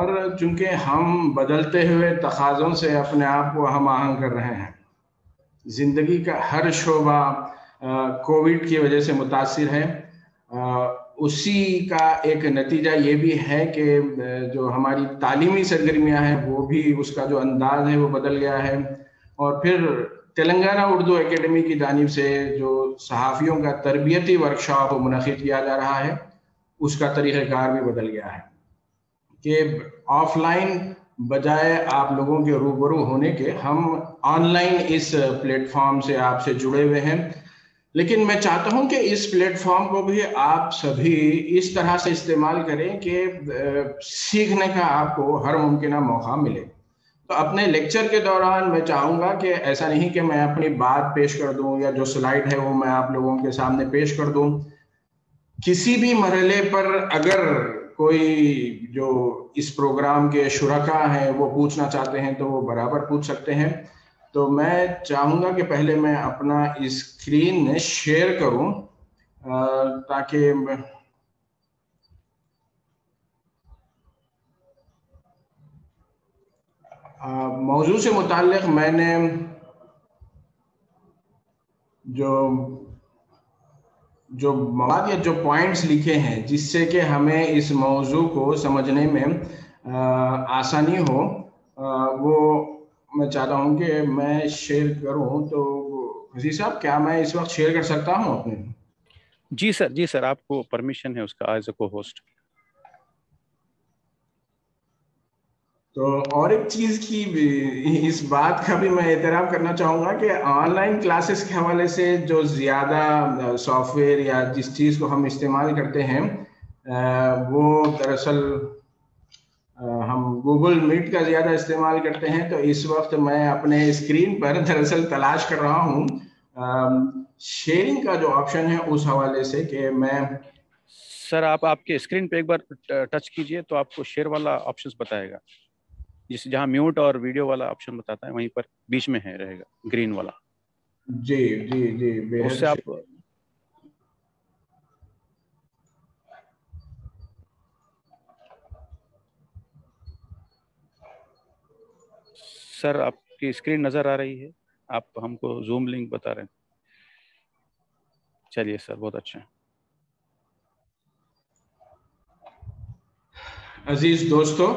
اور چونکہ ہم بدلتے ہوئے تقاضوں سے اپنے آپ کو ہم آہنگ کر رہے ہیں، زندگی کا ہر شعبہ کووڈ کی وجہ سے متاثر ہے، اسی کا ایک نتیجہ یہ بھی ہے کہ جو ہماری تعلیمی سرگرمیاں ہیں وہ بھی اس کا جو انداز ہے وہ بدل گیا ہے، اور پھر تلنگانہ اردو اکیڈمی کی جانب سے جو صحافیوں کا تربیتی ورکشاپ منعقد کیا جا رہا ہے اس کا طریقہ کار بھی بدل گیا ہے کہ آف لائن بجائے آپ لوگوں کے روبرو ہونے کے ہم آن لائن اس پلیٹ فارم سے آپ سے جڑے ہوئے ہیں، لیکن میں چاہتا ہوں کہ اس پلیٹ فارم کو بھی آپ سبھی اس طرح سے استعمال کریں کہ سیکھنے کا آپ کو ہر ممکنہ موقع ملے۔ تو اپنے لیکچر کے دوران میں چاہوں گا کہ ایسا نہیں کہ میں اپنی بات پیش کر دوں یا جو سلائیڈ ہے وہ میں آپ لوگوں کے سامنے پیش کر دوں، کسی بھی مرحلے پر اگر کوئی جو اس پروگرام کے شرکاء ہیں وہ پوچھنا چاہتے ہیں تو وہ برابر پوچھ سکتے ہیں۔ تو میں چاہوں گا کہ پہلے میں اپنا اسکرین شیئر کروں تاکہ موضوع سے متعلق میں نے جو مواد یا جو پوائنٹس لکھے ہیں جس سے کہ ہمیں اس موضوع کو سمجھنے میں آسانی ہو، وہ میں چاہتا ہوں کہ میں شیئر کروں۔ تو عزیز صاحب، کیا میں اس وقت شیئر کر سکتا ہوں اپنے؟ جی سر، آپ کو پرمیشن ہے اس کا ایز اے کو ہوسٹ۔ تو اور ایک چیز کی اس بات کا بھی میں اعتراف کرنا چاہوں گا کہ آن لائن کلاسز کے حوالے سے جو زیادہ سافٹ ویئر یا جس چیز کو ہم استعمال کرتے ہیں وہ دراصل ہم گوگل میٹ کا زیادہ استعمال کرتے ہیں۔ تو اس وقت میں اپنے اسکرین پر دراصل تلاش کر رہا ہوں شیئرنگ کا جو آپشن ہے اس حوالے سے کہ میں سر آپ کے اسکرین پہ ایک بار ٹچ کیجئے تو آپ کو شیئر والا آپشنز بتائے گا، جہاں میوٹ اور ویڈیو والا آپشن بتاتا ہے وہیں پر بیچ میں ہے رہے گا گرین والا۔ جی اس سے آپ سر آپ کی اسکرین نظر آ رہی ہے، آپ ہم کو زوم لنک بتا رہے ہیں۔ چلیے سر، بہت اچھا ہے۔ عزیز دوستو،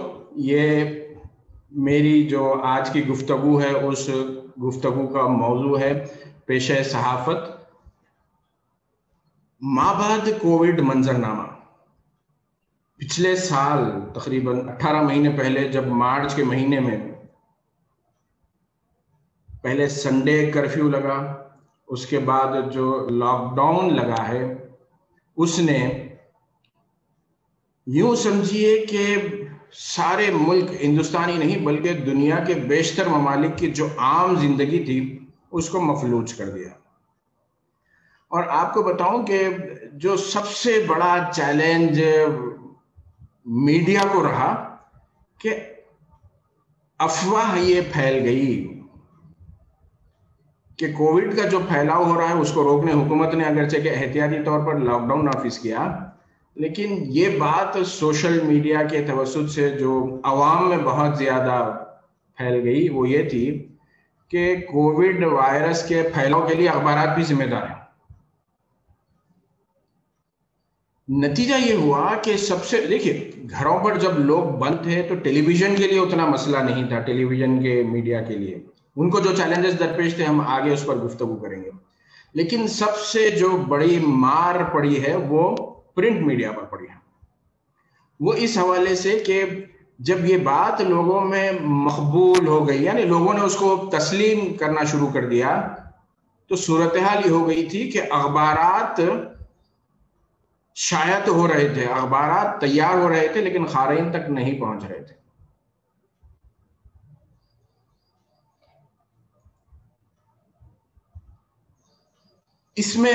یہ میری جو آج کی گفتگو ہے اس گفتگو کا موضوع ہے پیشہ صحافت مابعد کووڈ منظرنامہ۔ پچھلے سال تقریباً 18 مہینے پہلے جب مارچ کے مہینے میں پہلے سنڈے کرفیو لگا، اس کے بعد جو لاک ڈاؤن لگا ہے اس نے یوں سمجھیے کہ سارے ملک، ہندوستانی نہیں بلکہ دنیا کے بیشتر ممالک کی جو عام زندگی تھی اس کو مفلوج کر دیا۔ اور آپ کو بتاؤں کہ جو سب سے بڑا چیلنج میڈیا کو رہا کہ افواہ یہ پھیل گئی کہ کووڈ کا جو پھیلاؤ ہو رہا ہے اس کو روکنے حکومت نے اگرچہ کہ احتیاطی طور پر لاک ڈاؤن نافذ کیا، لیکن یہ بات سوشل میڈیا کے توسط سے جو عوام میں بہت زیادہ پھیل گئی وہ یہ تھی کہ کووڈ وائرس کے پھیلاؤ کے لیے اخبارات بھی ذمہ دار ہیں۔ نتیجہ یہ ہوا کہ سب سے دیکھیے، گھروں پر جب لوگ بند تھے تو ٹیلی ویژن کے لیے اتنا مسئلہ نہیں تھا، ٹیلی ویژن کے میڈیا کے لیے ان کو جو چیلنجز درپیش تھے ہم آگے اس پر گفتگو کریں گے، لیکن سب سے جو بڑی مار پڑی ہے وہ پرنٹ میڈیا پر پڑی ہے۔ وہ اس حوالے سے کہ جب یہ بات لوگوں میں مقبول ہو گئی، یعنی لوگوں نے اس کو تسلیم کرنا شروع کر دیا، تو صورتحال یہ ہو گئی تھی کہ اخبارات شائع تو ہو رہے تھے، اخبارات تیار ہو رہے تھے، لیکن قارئین تک نہیں پہنچ رہے تھے۔ اس میں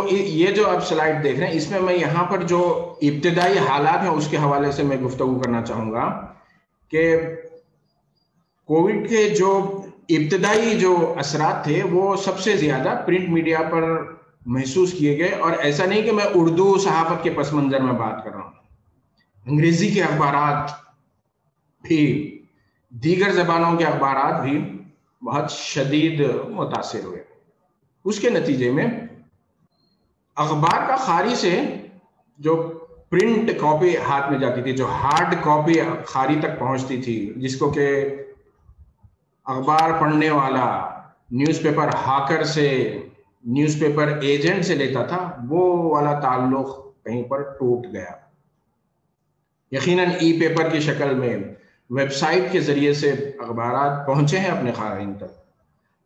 یہ جو آپ سلائیڈ دیکھ رہے ہیں اس میں میں یہاں پر جو ابتدائی حالات ہیں اس کے حوالے سے میں گفتگو کرنا چاہوں گا کہ کووڈ کے جو ابتدائی جو اثرات تھے وہ سب سے زیادہ پرنٹ میڈیا پر محسوس کیے گئے، اور ایسا نہیں کہ میں اردو صحافت کے پس منظر میں بات کر رہا ہوں، انگریزی کے اخبارات بھی دیگر زبانوں کے اخبارات بھی بہت شدید متاثر ہوئے. اس کے نتیجے میں اخبار کا خاری سے جو پرنٹ کاپی ہاتھ میں جاتی تھی، جو ہارڈ کاپی خاری تک پہنچتی تھی، جس کو کہ اخبار پڑھنے والا نیوز پیپر ہاکر سے، نیوز پیپر ایجنٹ سے لیتا تھا، وہ والا تعلق کہیں پر ٹوٹ گیا. یقیناً ای پیپر کی شکل میں ویب سائٹ کے ذریعے سے اخبارات پہنچے ہیں اپنے قارئین تک،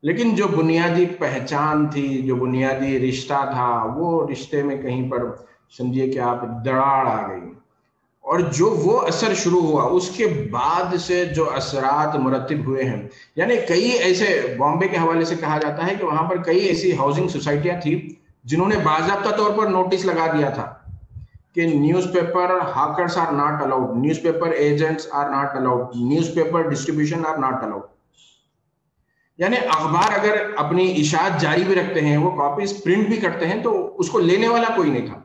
لیکن جو بنیادی پہچان تھی، جو بنیادی رشتہ تھا، وہ رشتے میں کہیں پر سمجھیے کہ آپ دراڑ آ گئی. اور جو وہ اثر شروع ہوا، اس کے بعد سے جو اثرات مرتب ہوئے ہیں، یعنی کئی ایسے، بامبے کے حوالے سے کہا جاتا ہے کہ وہاں پر کئی ایسی ہاؤسنگ سوسائٹیاں تھیں جنہوں نے باضابطہ طور پر نوٹس لگا دیا تھا کہ newspaper hawkers are not allowed, newspaper agents are not allowed, newspaper distribution are not allowed. یعنی اخبار اگر اپنی اشاعت جاری بھی رکھتے ہیں، وہ کاپیز پرنٹ بھی کرتے ہیں، تو اس کو لینے والا کوئی نہیں تھا.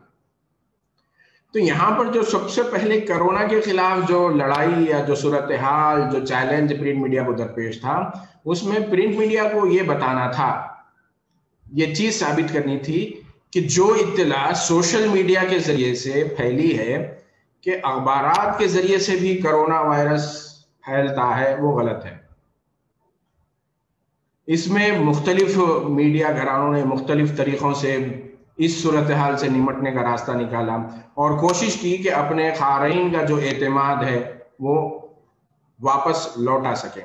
تو یہاں پر جو سب سے پہلے کرونا کے خلاف جو لڑائی یا جو صورتحال، جو چیلنج پرنٹ میڈیا کو درپیش تھا، اس میں پرنٹ میڈیا کو یہ بتانا تھا، یہ چیز ثابت کرنی تھی کہ جو اطلاع سوشل میڈیا کے ذریعے سے پھیلی ہے کہ اخبارات کے ذریعے سے بھی کرونا وائرس پھیلتا ہے، وہ غلط ہے. اس میں مختلف میڈیا گھرانوں نے مختلف طریقوں سے اس صورتحال سے نمٹنے کا راستہ نکالا اور کوشش کی کہ اپنے قارئین کا جو اعتماد ہے وہ واپس لوٹا سکیں،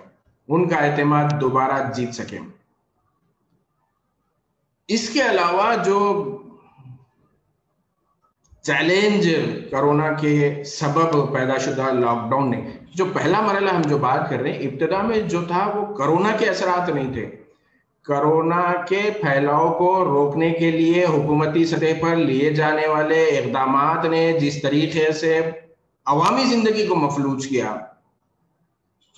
ان کا اعتماد دوبارہ جیت سکیں. اس کے علاوہ جو چیلنج کرونا کے سبب پیدا شدہ لاک ڈاؤن نے، جو پہلا مرحلہ ہم جو بات کر رہے ہیں، ابتدا میں جو تھا وہ کرونا کے اثرات نہیں تھے. کرونا کے پھیلاؤ کو روکنے کے لیے حکومتی سطح پر لیے جانے والے اقدامات نے جس طریقے سے عوامی زندگی کو مفلوج کیا،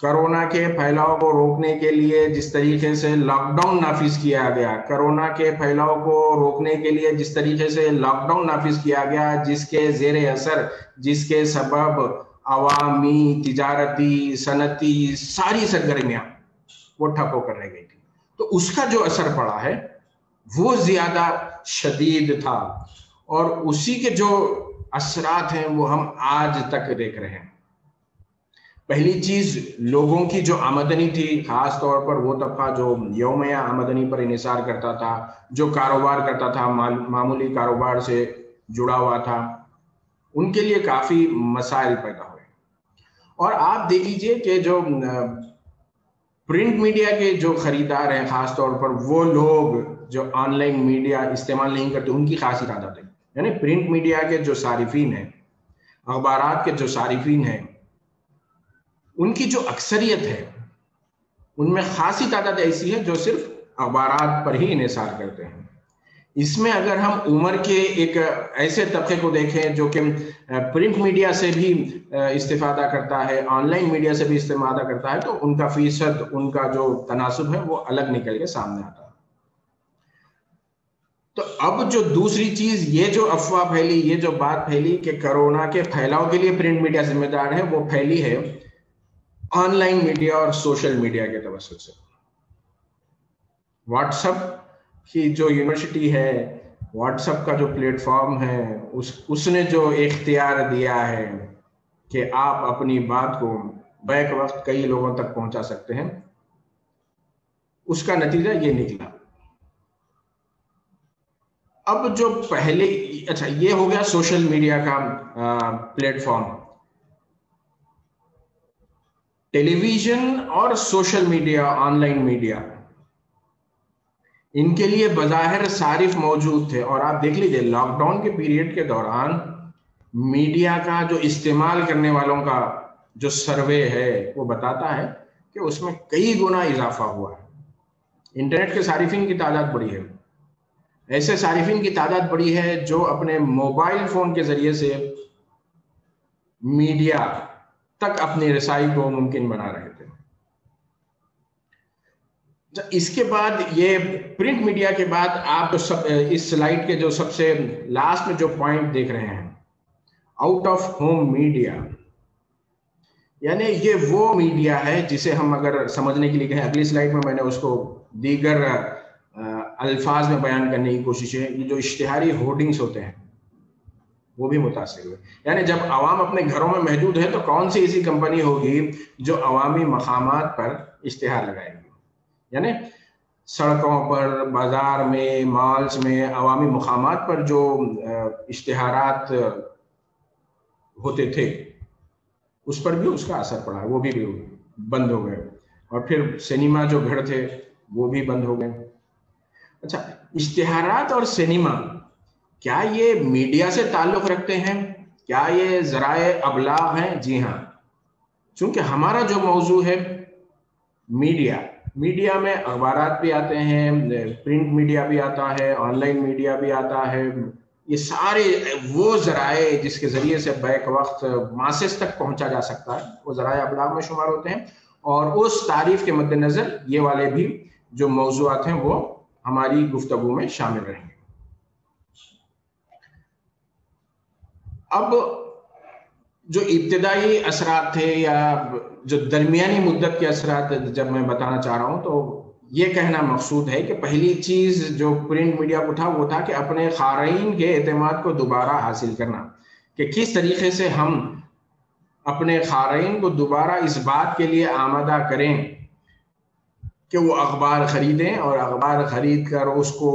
کرونا کے پھیلاؤ کو روکنے کے لیے جس طریقے سے لاک ڈاؤن نافذ کیا گیا، کرونا کے پھیلاؤ کو روکنے کے لیے جس طریقے سے لاک ڈاؤن نافذ کیا گیا، جس کے زیر اثر، جس کے سبب عوامی، تجارتی، صنعتی ساری سرگرمیاں وہ ٹھپ ہو کر رہ گئی تھی. تو اس کا جو اثر پڑا ہے وہ زیادہ شدید تھا، اور اسی کے جو اثرات ہیں وہ ہم آج تک دیکھ رہے ہیں. پہلی چیز، لوگوں کی جو آمدنی تھی، خاص طور پر وہ طبقہ جو یومیہ آمدنی پر انحصار کرتا تھا، جو کاروبار کرتا تھا، معمولی کاروبار سے جڑا ہوا تھا، ان کے لیے کافی مسائل پیدا ہوئے. اور آپ دیکھ لیجئے کہ جو پرنٹ میڈیا کے جو خریدار ہیں، خاص طور پر وہ لوگ جو آن لائن میڈیا استعمال نہیں کرتے، ان کی خاصی تعداد ہے. یعنی پرنٹ میڈیا کے جو صارفین ہیں، اخبارات کے جو صارفین ہیں، ان کی جو اکثریت ہے، ان میں خاصی تعداد ایسی ہے جو صرف اخبارات پر ہی انحصار کرتے ہیں. اس میں اگر ہم عمر کے ایک ایسے طبقے کو دیکھیں جو کہ پرنٹ میڈیا سے بھی استفادہ کرتا ہے، آن لائن میڈیا سے بھی استفادہ کرتا ہے، تو ان کا فیصد، ان کا جو تناسب ہے وہ الگ نکل کے سامنے آتا ہے. تو اب جو دوسری چیز، یہ جو افواہ پھیلی، یہ جو بات پھیلی کہ کرونا کے پھیلاؤ کے لیے پرنٹ میڈیا ذمہ دار ہے، وہ پھیلی ہے آن لائن میڈیا اور سوشل میڈیا کے توسط سے. واٹس ایپ کی جو یونیورسٹی ہے، واٹس ایپ کا جو پلیٹ فارم ہے، اس نے جو اختیار دیا ہے کہ آپ اپنی بات کو بیک وقت کئی لوگوں تک پہنچا سکتے ہیں، اس کا نتیجہ یہ نکلا. اب جو پہلے، اچھا یہ ہو گیا سوشل میڈیا کا پلیٹ فارم. ٹیلی ویژن اور social media, online media, ان کے لیے بظاہر صارف موجود تھے. اور آپ دیکھ لیجیے لاک ڈاؤن کے پیریڈ کے دوران میڈیا کا جو استعمال کرنے والوں کا جو سروے ہے وہ بتاتا ہے کہ اس میں کئی گنا اضافہ ہوا ہے. انٹرنیٹ کے صارفین کی تعداد بڑی ہے، ایسے صارفین کی تعداد بڑی ہے جو اپنے موبائل فون کے ذریعے سے میڈیا تک اپنی رسائی کو ممکن بنا رہے تھے. اس کے بعد یہ پرنٹ میڈیا کے بعد آپ اس سلائیڈ کے جو سب سے لاسٹ میں جو پوائنٹ دیکھ رہے ہیں، آؤٹ آف ہوم میڈیا. یعنی یہ وہ میڈیا ہے جسے ہم اگر سمجھنے کے لیے کہیں، اگلی سلائیڈ میں میں نے اس کو دیگر الفاظ میں بیان کرنے کی کوشش ہے، یہ جو اشتہاری ہورڈنگز ہوتے ہیں وہ بھی متاثر ہوئے. یعنی جب عوام اپنے گھروں میں محدود ہے تو کون سی ایسی کمپنی ہوگی جو عوامی مقامات پر اشتہار لگائے گی؟ یعنی سڑکوں پر، بازار میں، مالز میں، عوامی مقامات پر جو اشتہارات ہوتے تھے اس پر بھی اس کا اثر پڑا، وہ بھی بند ہو گئے. اور پھر سینما جو گھر تھے وہ بھی بند ہو گئے. اچھا، اشتہارات اور سینما کیا یہ میڈیا سے تعلق رکھتے ہیں؟ کیا یہ ذرائع ابلاغ ہیں؟ جی ہاں، چونکہ ہمارا جو موضوع ہے میڈیا میں اخبارات بھی آتے ہیں، پرنٹ میڈیا بھی آتا ہے، آن لائن میڈیا بھی آتا ہے. یہ سارے وہ ذرائع جس کے ذریعے سے بیک وقت ماسز تک پہنچا جا سکتا ہے وہ ذرائع ابلاغ میں شمار ہوتے ہیں. اور اس تعریف کے مد نظر یہ والے بھی جو موضوعات ہیں وہ ہماری گفتگو میں شامل رہیں گے. اب جو ابتدائی اثرات تھے یا جو درمیانی مدت کے اثرات جب میں بتانا چاہ رہا ہوں تو یہ کہنا مقصود ہے کہ پہلی چیز جو پرنٹ میڈیا کو تھا وہ تھا کہ اپنے قارئین کے اعتماد کو دوبارہ حاصل کرنا، کہ کس طریقے سے ہم اپنے قارئین کو دوبارہ اس بات کے لیے آمادہ کریں کہ وہ اخبار خریدیں، اور اخبار خرید کر اس کو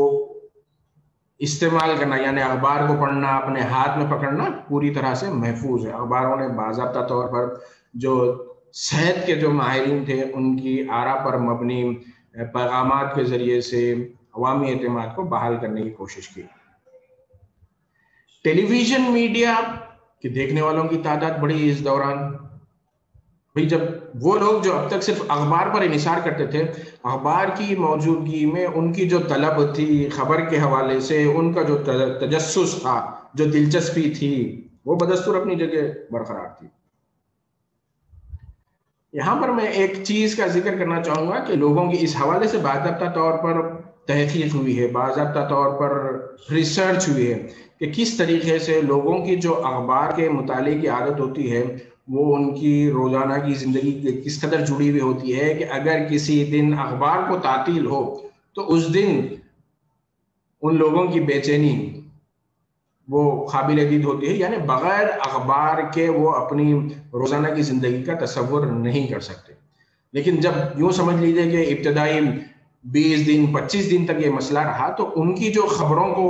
استعمال کرنا، یعنی اخبار کو پڑھنا، اپنے ہاتھ میں پکڑنا پوری طرح سے محفوظ ہے. اخباروں نے باضابطہ طور پر جو صحت کے جو ماہرین تھے ان کی آراء پر مبنی پیغامات کے ذریعے سے عوامی اعتماد کو بحال کرنے کی کوشش کی. ٹیلی ویژن میڈیا کے دیکھنے والوں کی تعداد بڑھی اس دوران. جب وہ لوگ جو اب تک صرف اخبار پر انحصار کرتے تھے، اخبار کی موجودگی میں ان کی جو طلب تھی خبر کے حوالے سے، ان کا جو تجسس تھا، جو دلچسپی تھی، وہ بدستور اپنی جگہ برقرار تھی. یہاں پر میں ایک چیز کا ذکر کرنا چاہوں گا کہ لوگوں کی اس حوالے سے باضابطہ طور پر تحقیق ہوئی ہے، باضابطہ طور پر ریسرچ ہوئی ہے کہ کس طریقے سے لوگوں کی جو اخبار کے مطالعے کی عادت ہوتی ہے وہ ان کی روزانہ کی زندگی کے کس قدر جڑی ہوئی ہوتی ہے کہ اگر کسی دن اخبار کو تعطیل ہو تو اس دن ان لوگوں کی بے چینی وہ قابل دید ہوتی ہے. یعنی بغیر اخبار کے وہ اپنی روزانہ کی زندگی کا تصور نہیں کر سکتے. لیکن جب یوں سمجھ لیجئے کہ ابتدائی 20 دن 25 دن تک یہ مسئلہ رہا تو ان کی جو خبروں کو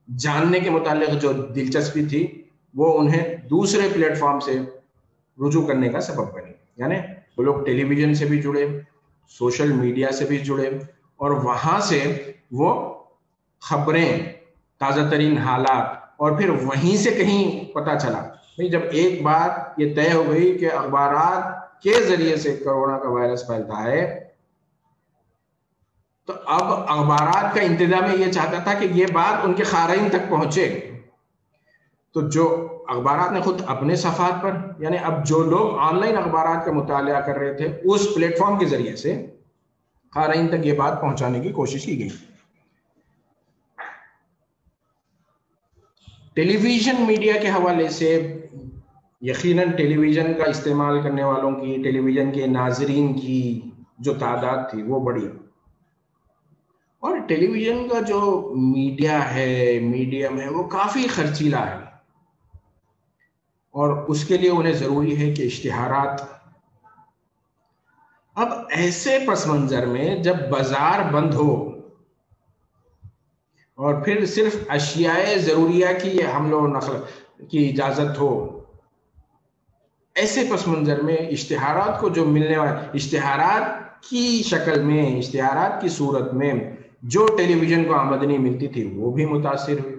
جاننے کے متعلق جو دلچسپی تھی وہ انہیں دوسرے پلیٹ فارم سے رجوع کرنے کا سبب بنی. یعنی وہ لوگ ٹیلی ویژن سے بھی جڑے، سوشل میڈیا سے بھی جڑے، اور وہاں سے وہ خبریں، تازہ ترین حالات، اور پھر وہیں سے کہیں پتہ چلا. جب ایک بات یہ طے ہو گئی کہ اخبارات کے ذریعے سے کرونا کا وائرس پھیلتا ہے تو اب اخبارات کا انتظامیہ یہ چاہتا تھا کہ یہ بات ان کے قارئین تک پہنچے. تو جو اخبارات نے خود اپنے صفحات پر، یعنی اب جو لوگ آن لائن اخبارات کا مطالعہ کر رہے تھے اس پلیٹ فارم کے ذریعے سے قارئین تک یہ بات پہنچانے کی کوشش کی گئی. ٹیلی ویژن میڈیا کے حوالے سے یقیناً ٹیلی ویژن کا استعمال کرنے والوں کی، ٹیلی ویژن کے ناظرین کی جو تعداد تھی وہ بڑھی، اور ٹیلی ویژن کا جو میڈیم ہے وہ کافی خرچیلا ہے، اور اس کے لیے انہیں ضروری ہے کہ اشتہارات. اب ایسے پس منظر میں جب بازار بند ہو اور پھر صرف اشیاء ضروریہ کی حمل و نقل کی اجازت ہو، ایسے پس منظر میں اشتہارات کو جو ملنے والے اشتہارات کی شکل میں، اشتہارات کی صورت میں جو ٹیلی ویژن کو آمدنی ملتی تھی وہ بھی متاثر ہوئی.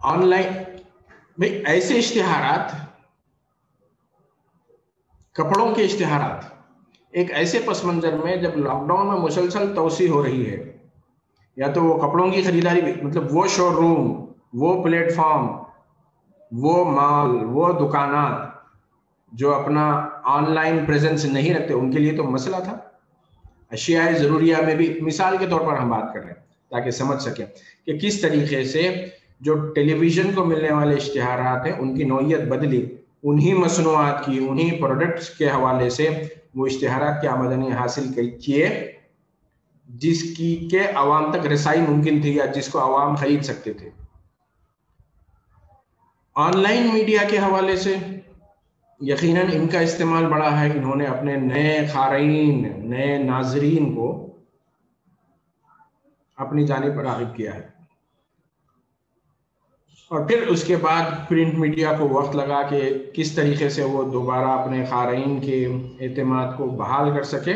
آن لائن ایسے اشتہارات، کپڑوں کے اشتہارات ایک ایسے پس منظر میں جب لاک ڈاؤن میں مسلسل توسیع ہو رہی ہے، یا تو وہ کپڑوں کی خریداری، مطلب وہ شو روم، وہ پلیٹ فارم، وہ مال، وہ دکانات جو اپنا آن لائن پریزنس نہیں رکھتے ان کے لیے تو مسئلہ تھا. اشیاء ضروریہ میں بھی مثال کے طور پر ہم بات کر رہے ہیں تاکہ سمجھ سکیں کہ کس طریقے سے جو ٹیلی ویژن کو ملنے والے اشتہارات ہیں ان کی نوعیت بدلی، انہی مصنوعات کی، انہی پروڈکٹس کے حوالے سے وہ اشتہارات کی آمدنی حاصل کیے جس کی کہ عوام تک رسائی ممکن تھی یا جس کو عوام خرید سکتے تھے۔ آن لائن میڈیا کے حوالے سے یقیناً ان کا استعمال بڑا ہے، انہوں نے اپنے نئے قارئین، نئے ناظرین کو اپنی جانب راغب کیا ہے، اور پھر اس کے بعد پرنٹ میڈیا کو وقت لگا کہ کس طریقے سے وہ دوبارہ اپنے قارئین کے اعتماد کو بحال کر سکے،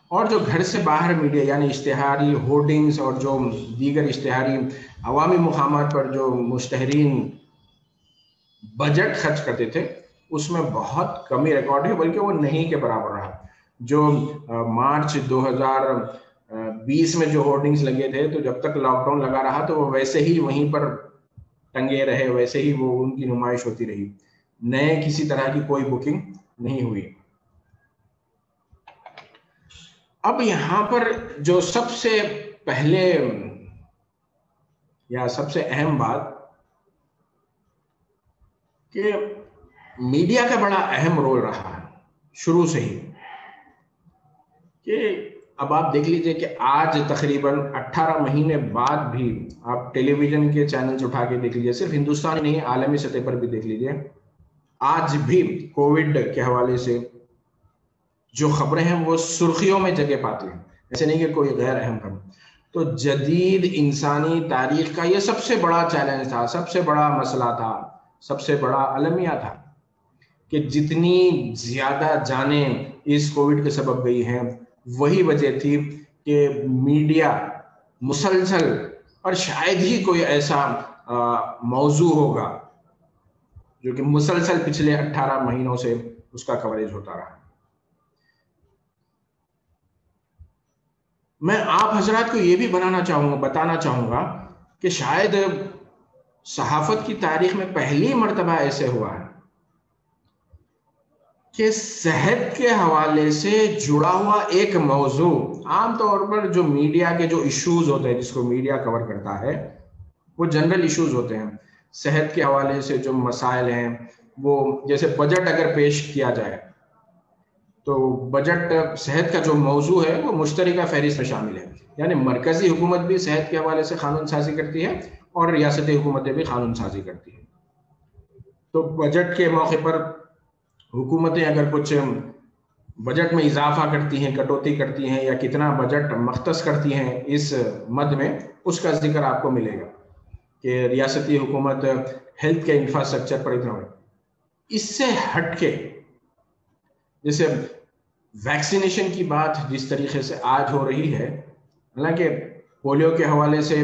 اور جو گھر سے باہر میڈیا یعنی اشتہاری ہورڈنگز اور جو دیگر اشتہاری عوامی مقامات پر جو مشتہرین بجٹ خرچ کرتے تھے اس میں بہت کمی ریکارڈ ہے، بلکہ وہ نہیں کے برابر رہا۔ جو مارچ 2020 میں جو ہورڈنگز لگے تھے تو جب تک لاک ڈاؤن لگا رہا تو وہ ویسے ہی وہیں پر ٹنگے رہے، ویسے ہی وہ ان کی نمائش ہوتی رہی، نئے کسی طرح کی کوئی بکنگ نہیں ہوئی۔ اب یہاں پر جو سب سے پہلے یا سب سے اہم بات کہ میڈیا کا بڑا اہم رول رہا ہے شروع سے ہی، کہ اب آپ دیکھ لیجئے کہ آج تقریباً 18 مہینے بعد بھی آپ ٹیلی ویژن کے چینلز اٹھا کے دیکھ لیجئے، صرف ہندوستان نہیں عالمی سطح پر بھی دیکھ لیجئے، آج بھی کووڈ کے حوالے سے جو خبریں ہیں وہ سرخیوں میں جگہ پاتی ہیں، ایسے نہیں کہ کوئی غیر اہم خبر۔ تو جدید انسانی تاریخ کا یہ سب سے بڑا چیلنج تھا، سب سے بڑا مسئلہ تھا، سب سے بڑا المیہ تھا کہ جتنی زیادہ جانیں اس کووڈ کے سبب گئی ہیں وہی وجہ تھی کہ میڈیا مسلسل، اور شاید ہی کوئی ایسا موضوع ہوگا جو کہ مسلسل پچھلے 18 مہینوں سے اس کا کوریج ہوتا رہا۔ میں آپ حضرات کو یہ بھی بتانا چاہوں گا کہ شاید صحافت کی تاریخ میں پہلی مرتبہ ایسے ہوا ہے کہ صحت کے حوالے سے جڑا ہوا ایک موضوع، عام طور پر جو میڈیا کے جو ایشوز ہوتے ہیں جس کو میڈیا کور کرتا ہے وہ جنرل ایشوز ہوتے ہیں، صحت کے حوالے سے جو مسائل ہیں وہ جیسے بجٹ اگر پیش کیا جائے تو بجٹ صحت کا جو موضوع ہے وہ مشترکہ فہرست میں شامل ہے، یعنی مرکزی حکومت بھی صحت کے حوالے سے قانون سازی کرتی ہے اور ریاستی حکومتیں بھی قانون سازی کرتی ہیں۔ تو بجٹ کے موقع پر حکومتیں اگر کچھ بجٹ میں اضافہ کرتی ہیں، کٹوتی کرتی ہیں، یا کتنا بجٹ مختص کرتی ہیں اس مد میں، اس کا ذکر آپ کو ملے گا کہ ریاستی حکومت ہیلتھ کے انفراسٹرکچر پر اتنا۔ اس سے ہٹ کے جیسے ویکسینیشن کی بات جس طریقے سے آج ہو رہی ہے، حالانکہ پولیو کے حوالے سے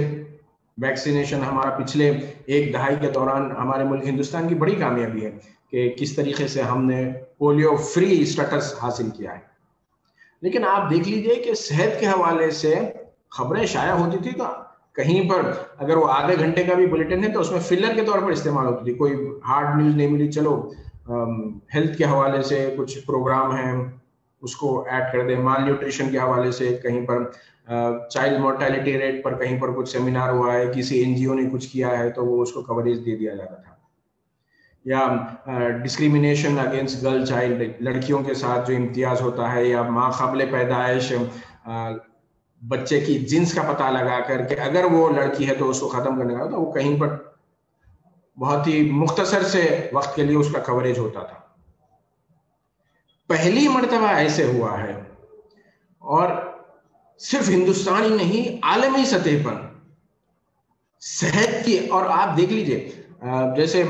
ویکسینیشن ہمارا پچھلے ایک دہائی کے دوران ہمارے ملک ہندوستان کی بڑی کامیابی ہے کہ کس طریقے سے ہم نے پولیو فری اسٹیٹس حاصل کیا ہے، لیکن آپ دیکھ لیجئے کہ صحت کے حوالے سے خبریں شائع ہوتی تھی تو کہیں پر اگر وہ آدھے گھنٹے کا بھی بلیٹن ہے تو اس میں فلر کے طور پر استعمال ہوتی تھی، کوئی ہارڈ نیوز نہیں ملی، چلو ہیلتھ کے حوالے سے کچھ پروگرام ہیں اس کو ایڈ کر دیں، مال نیوٹریشن کے حوالے سے کہیں پر چائلڈ مورٹیلٹی ریٹ پر کہیں پر کچھ سیمینار ہوا ہے، کسی این جی او نے کچھ کیا ہے تو وہ اس کو کوریج دے دیا جاتا تھا، یا ڈسکریمنیشن اگینسٹ گرل چائلڈ، لڑکیوں کے ساتھ جو امتیاز ہوتا ہے، یا ماں قبل پیدائش بچے کی جنس کا پتہ لگا کر کے اگر وہ لڑکی ہے تو اس کو ختم کرنے کا، تو وہ کہیں پر بہت ہی مختصر سے وقت کے لیے اس کا کوریج ہوتا تھا۔ پہلی مرتبہ ایسے ہوا ہے، اور صرف ہندوستان ہی نہیں عالمی سطح پر صحت کی، اور آپ دیکھ لیجئے جیسے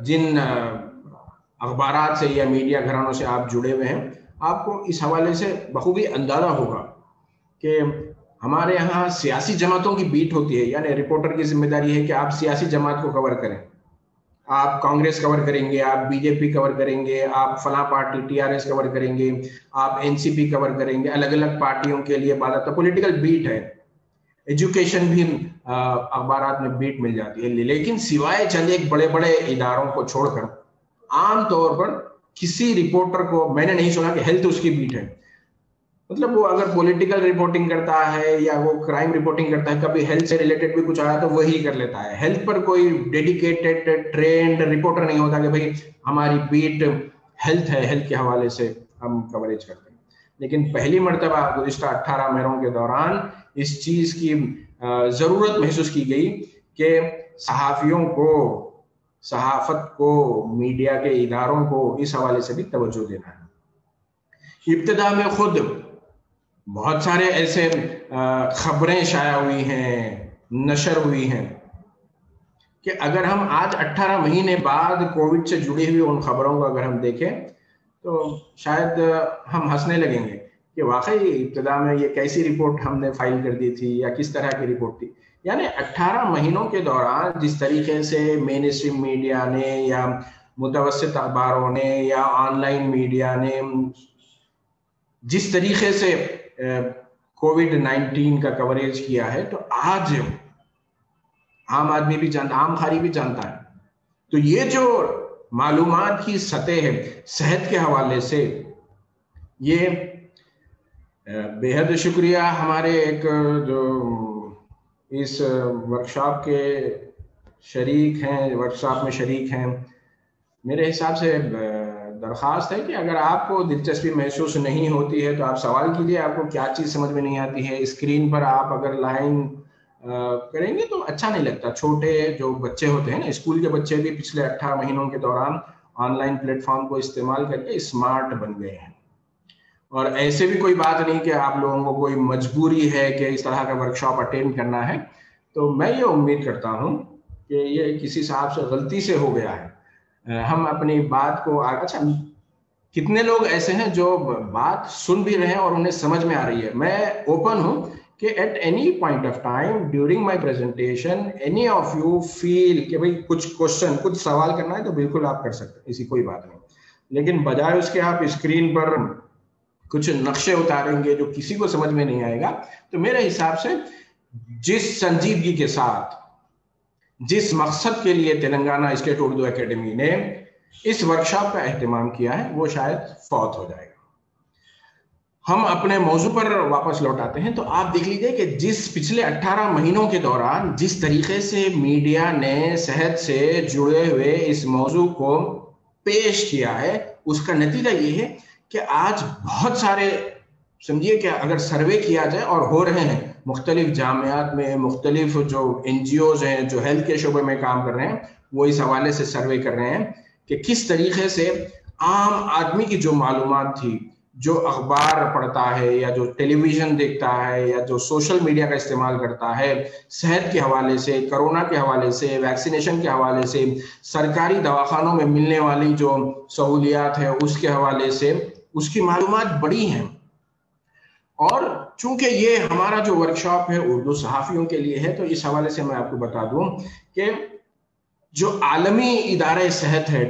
جن اخبارات سے یا میڈیا گھرانوں سے آپ جڑے ہوئے ہیں، آپ کو اس حوالے سے بخوبی اندازہ ہوگا کہ ہمارے یہاں سیاسی جماعتوں کی بیٹ ہوتی ہے، یعنی رپورٹر کی ذمہ داری ہے کہ آپ سیاسی جماعت کو کور کریں، آپ کانگریس کور کریں گے، آپ بی جے پی کور کریں گے، آپ فلاں پارٹی ٹی آر ایس کور کریں گے، آپ این سی پی کور کریں گے، الگ الگ پارٹیوں کے لیے باضابطہ پولیٹیکل بیٹ ہے، ایجوکیشن بھی اخبارات میں بیٹ مل جاتی ہے، لیکن سوائے چند ایک بڑے بڑے اداروں کو چھوڑ کر عام طور پر کسی رپورٹر کو میں نے نہیں سنا کہ ہیلتھ اس کی بیٹ ہے۔ مطلب وہ اگر پولیٹیکل رپورٹنگ کرتا ہے یا وہ کرائم رپورٹنگ کرتا ہے, کبھی ہیلتھ سے ریلیٹڈ بھی کچھ آیا تو وہی کر لیتا ہے. ہیلتھ پر کوئی ڈیڈیکیٹڈ ٹرینڈ رپورٹر نہیں ہوتا کہ بھائی ہماری بیٹ ہیلتھ ہے, ہیلتھ کے حوالے سے ہم کوریج کرتے ہیں. لیکن پہلی مرتبہ گزشتہ 18 مہینوں کے دوران اس چیز کی ضرورت محسوس کی گئی کہ صحافیوں کو, صحافت کو, میڈیا کے اداروں کو اس حوالے سے بھی توجہ دینا ہے. ابتدا میں خود بہت سارے ایسے خبریں شائع ہوئی ہیں, نشر ہوئی ہیں کہ اگر ہم آج 18 مہینے بعد کووڈ سے جڑی ہوئی ان خبروں کو اگر ہم دیکھیں تو شاید ہم ہنسنے لگیں گے کہ واقعی ابتدا میں یہ کیسی رپورٹ ہم نے فائل کر دی تھی یا کس طرح کی رپورٹ تھی. یعنی 18 مہینوں کے دوران جس طریقے سے مین اسٹریم میڈیا نے یا متوسط اخباروں نے یا آن لائن میڈیا نے جس طریقے سے کووڈ-19 کا کوریج کیا ہے, تو آج عام آدمی بھی جانتا, عام خاری بھی جانتا ہے. تو یہ جو معلومات کی سطح ہے صحت کے حوالے سے, یہ بے حد شکریہ ہمارے ایک جو اس ورکشاپ کے شریک ہیں, ورکشاپ میں شریک ہیں, میرے حساب سے درخواست ہے کہ اگر آپ کو دلچسپی محسوس نہیں ہوتی ہے تو آپ سوال کیجئے, آپ کو کیا چیز سمجھ میں نہیں آتی ہے. اسکرین پر آپ اگر لائن کریں گے تو اچھا نہیں لگتا. چھوٹے جو بچے ہوتے ہیں نا, اسکول کے بچے بھی پچھلے 18 مہینوں کے دوران آن لائن پلیٹ فارم کو استعمال کر کے اسمارٹ بن گئے ہیں. اور ایسے بھی کوئی بات نہیں کہ آپ لوگوں کو کوئی مجبوری ہے کہ اس طرح کا ورکشاپ اٹینڈ کرنا ہے. تو میں یہ امید کرتا ہوں کہ یہ کسی صاحب سے غلطی سے ہو گیا ہے. ہم اپنی بات کو, اچھا کتنے لوگ ایسے ہیں جو بات سن بھی رہے ہیں اور انہیں سمجھ میں آ رہی ہے. میں اوپن ہوں کہ at any point of time during my presentation any of you feel کہ بھائی کچھ کوشچن, کچھ سوال کرنا ہے تو بالکل آپ کر سکتے ہیں, ایسی کوئی بات نہیں. لیکن بجائے اس کے آپ اسکرین پر کچھ نقشے اتاریں گے جو کسی کو سمجھ میں نہیں آئے گا. تو میرے حساب سے جس سنجیدگی کے ساتھ, جس مقصد کے لیے تلنگانہ اسٹیٹ اردو اکیڈمی نے اس ورکشاپ کا اہتمام کیا ہے وہ شاید فوت ہو جائے گا. ہم اپنے موضوع پر واپس لوٹاتے ہیں. تو آپ دیکھ لیجئے کہ جس پچھلے 18 مہینوں کے دوران جس طریقے سے میڈیا نے صحت سے جڑے ہوئے اس موضوع کو پیش کیا ہے, اس کا نتیجہ یہ ہے کہ آج بہت سارے, سمجھیے کہ اگر سروے کیا جائے, اور ہو رہے ہیں مختلف جامعات میں, مختلف جو این جی اوز ہیں جو ہیلتھ کے شعبے میں کام کر رہے ہیں, وہ اس حوالے سے سروے کر رہے ہیں کہ کس طریقے سے عام آدمی کی جو معلومات تھی, جو اخبار پڑھتا ہے یا جو ٹیلی ویژن دیکھتا ہے یا جو سوشل میڈیا کا استعمال کرتا ہے, صحت کے حوالے سے, کرونا کے حوالے سے, ویکسینیشن کے حوالے سے, سرکاری دواخانوں میں ملنے والی جو سہولیات ہے اس کے حوالے سے, اس کی معلومات بڑی ہیں. اور چونکہ یہ ہمارا جو ورکشاپ ہے اردو صحافیوں کے لیے ہے, تو اس حوالے سے میں آپ کو بتا دوں کہ جو عالمی ادارہ صحت ہے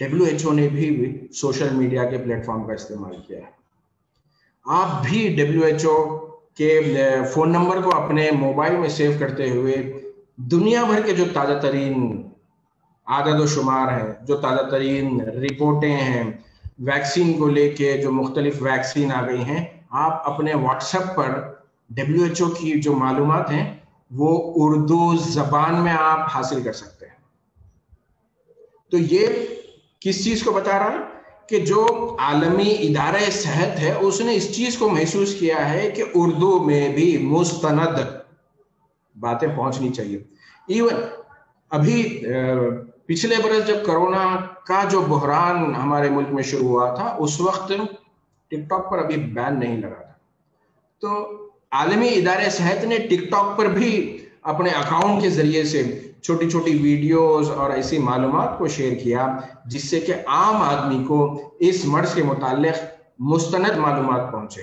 WHO نے بھی سوشل میڈیا کے پلیٹ فارم کا استعمال کیا ہے. آپ بھی WHO کے فون نمبر کو اپنے موبائل میں سیو کرتے ہوئے دنیا بھر کے جو تازہ ترین عدد و شمار ہیں, جو تازہ ترین رپورٹیں ہیں ویکسین کو لے کے, جو مختلف ویکسین آ گئی ہیں, آپ اپنے واٹس ایپ پر WHO کی جو معلومات ہیں وہ اردو زبان میں آپ حاصل کر سکتے ہیں. تو یہ کس چیز کو بتا رہا ہے کہ جو عالمی ادارہ صحت ہے اس نے اس چیز کو محسوس کیا ہے کہ اردو میں بھی مستند باتیں پہنچنی چاہیے. ایون ابھی پچھلے برس جب کرونا کا جو بحران ہمارے ملک میں شروع ہوا تھا, اس وقت ٹک ٹاک پر ابھی بین نہیں لگا تھا. تو عالمی ادارہ صحت نے ٹک ٹاک پر بھی اپنے اکاؤنٹ کے ذریعے سے چھوٹی چھوٹی ویڈیوز اور ایسی معلومات کو شیئر کیا جس سے کہ عام آدمی کو اس مرض کے متعلق مستند معلومات پہنچے.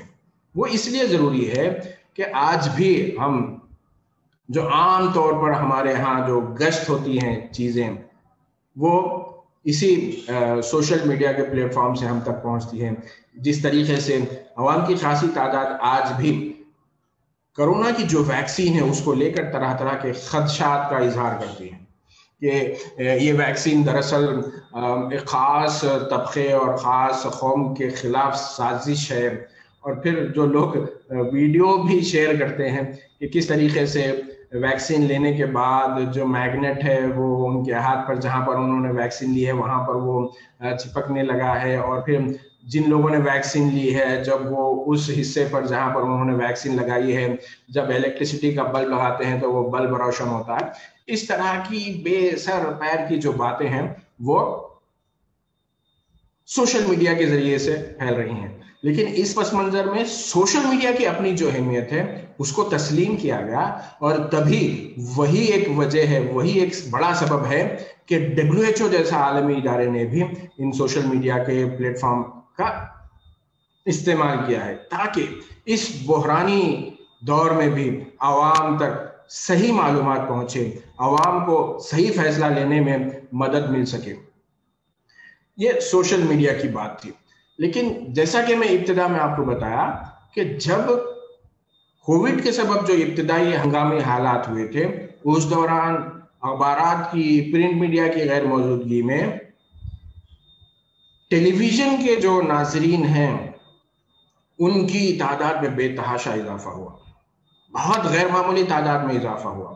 وہ اس لیے ضروری ہے کہ آج بھی ہم جو عام طور پر ہمارے ہاں جو گشت ہوتی ہیں چیزیں, وہ اسی سوشل میڈیا کے پلیٹ فارم سے ہم تک پہنچتی ہیں. جس طریقے سے عوام کی خاصی تعداد آج بھی کرونا کی جو ویکسین ہے اس کو لے کر طرح طرح کے خدشات کا اظہار کرتی ہیں. کہ یہ ویکسین دراصل ایک خاص طبقے اور خاص قوم کے خلاف سازش ہے، اور پھر جو لوگ ویڈیو بھی شیئر کرتے ہیں کہ کس طریقے سے ویکسین لینے کے بعد جو میگنیٹ ہے وہ ان کے ہاتھ پر جہاں پر انہوں نے ویکسین لی ہے وہاں پر وہ چپکنے لگا ہے، اور پھر جن لوگوں نے ویکسین لی ہے جب وہ اس حصے پر جہاں پر انہوں نے ویکسین لگائی ہے جب الیکٹریسٹی کا بلب لگاتے ہیں تو وہ بلب روشن ہوتا ہے. اس طرح کی بے سر پیر کی جو باتیں ہیں وہ سوشل میڈیا کے ذریعے سے پھیل رہی ہیں. لیکن اس پس منظر میں سوشل میڈیا کی اپنی جو اہمیت ہے اس کو تسلیم کیا گیا، اور تبھی وہی ایک وجہ ہے، وہی ایک بڑا سبب ہے کہ WHO جیسا عالمی ادارے نے بھی ان سوشل میڈیا کے پلیٹ فارم کا استعمال کیا ہے تاکہ اس بحرانی دور میں بھی عوام تک صحیح معلومات پہنچے، عوام کو صحیح فیصلہ لینے میں مدد مل سکے. یہ سوشل میڈیا کی بات تھی. لیکن جیسا کہ میں ابتدا میں آپ کو بتایا کہ جب کووڈ کے سبب جو ابتدائی ہنگامی حالات ہوئے تھے اس دوران اخبارات کی، پرنٹ میڈیا کی غیر موجودگی میں ٹیلی ویژن کے جو ناظرین ہیں ان کی تعداد میں بے تحاشا اضافہ ہوا، بہت غیر معمولی تعداد میں اضافہ ہوا.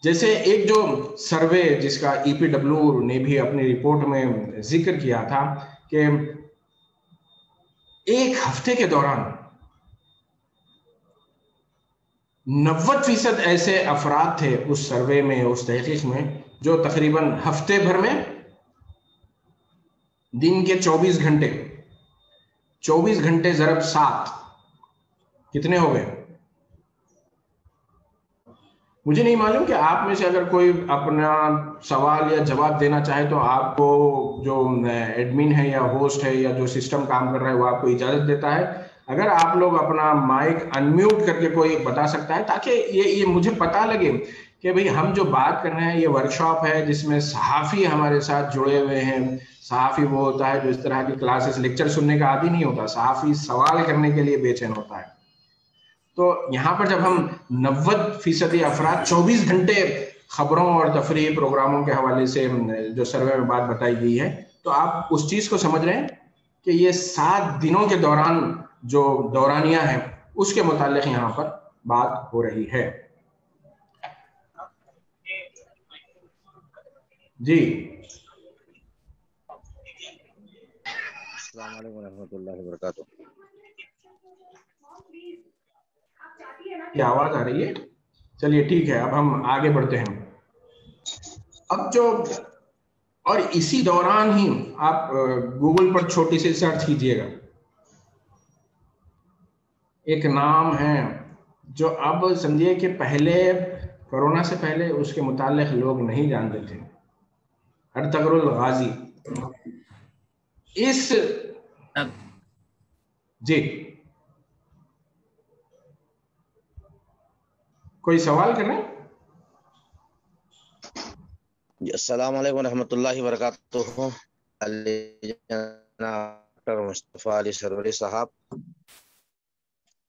جیسے ایک جو سروے جس کا EPW نے بھی اپنی رپورٹ میں ذکر کیا تھا کہ ایک ہفتے کے دوران 90% ایسے افراد تھے اس سروے میں، اس تحقیق میں، جو تقریباً ہفتے بھر میں دن کے 24 گھنٹے ضرب 7 کتنے ہو گئے؟ مجھے نہیں معلوم کہ آپ میں سے اگر کوئی اپنا سوال یا جواب دینا چاہے تو آپ کو جو ایڈمن ہے یا ہوسٹ ہے یا جو سسٹم کام کر رہا ہے وہ آپ کو اجازت دیتا ہے. اگر آپ لوگ اپنا مائک انمیوٹ کر کے کوئی بتا سکتا ہے تاکہ یہ مجھے پتا لگے کہ بھئی ہم جو بات کر رہے ہیں یہ ورکشاپ ہے جس میں صحافی ہمارے ساتھ جڑے ہوئے ہیں. صحافی وہ ہوتا ہے جو اس طرح کی کلاسز لیکچر سننے کا عادی نہیں ہوتا، صحافی سوال کرنے کے لیے بے چین ہوتا ہے. تو یہاں پر جب ہم 90% افراد 24 گھنٹے خبروں اور تفریحی پروگراموں کے حوالے سے جو سروے میں بات بتائی گئی ہے تو آپ اس چیز کو سمجھ رہے ہیں کہ یہ 7 دنوں کے دوران جو دورانیہ ہے اس کے متعلق یہاں پر بات ہو رہی ہے. جی السلام علیکم ورحمۃ اللہ وبرکاتہ. کیا آواز آ رہی ہے؟ چلیے ٹھیک ہے، اب ہم آگے بڑھتے ہیں. اب جو اور اسی دوران ہی آپ گوگل پر چھوٹی سی سرچ کیجئے گا، ایک نام ہے جو اب سمجھیے کہ پہلے کورونا سے پہلے اس کے متعلق لوگ نہیں جانتے تھے، ارطغرل الغازی. اس جی کوئی سوال کریں؟ السلام علیکم ورحمۃ اللہ وبرکاتہ. ڈاکٹر مصطفیٰ علی سروری صاحب،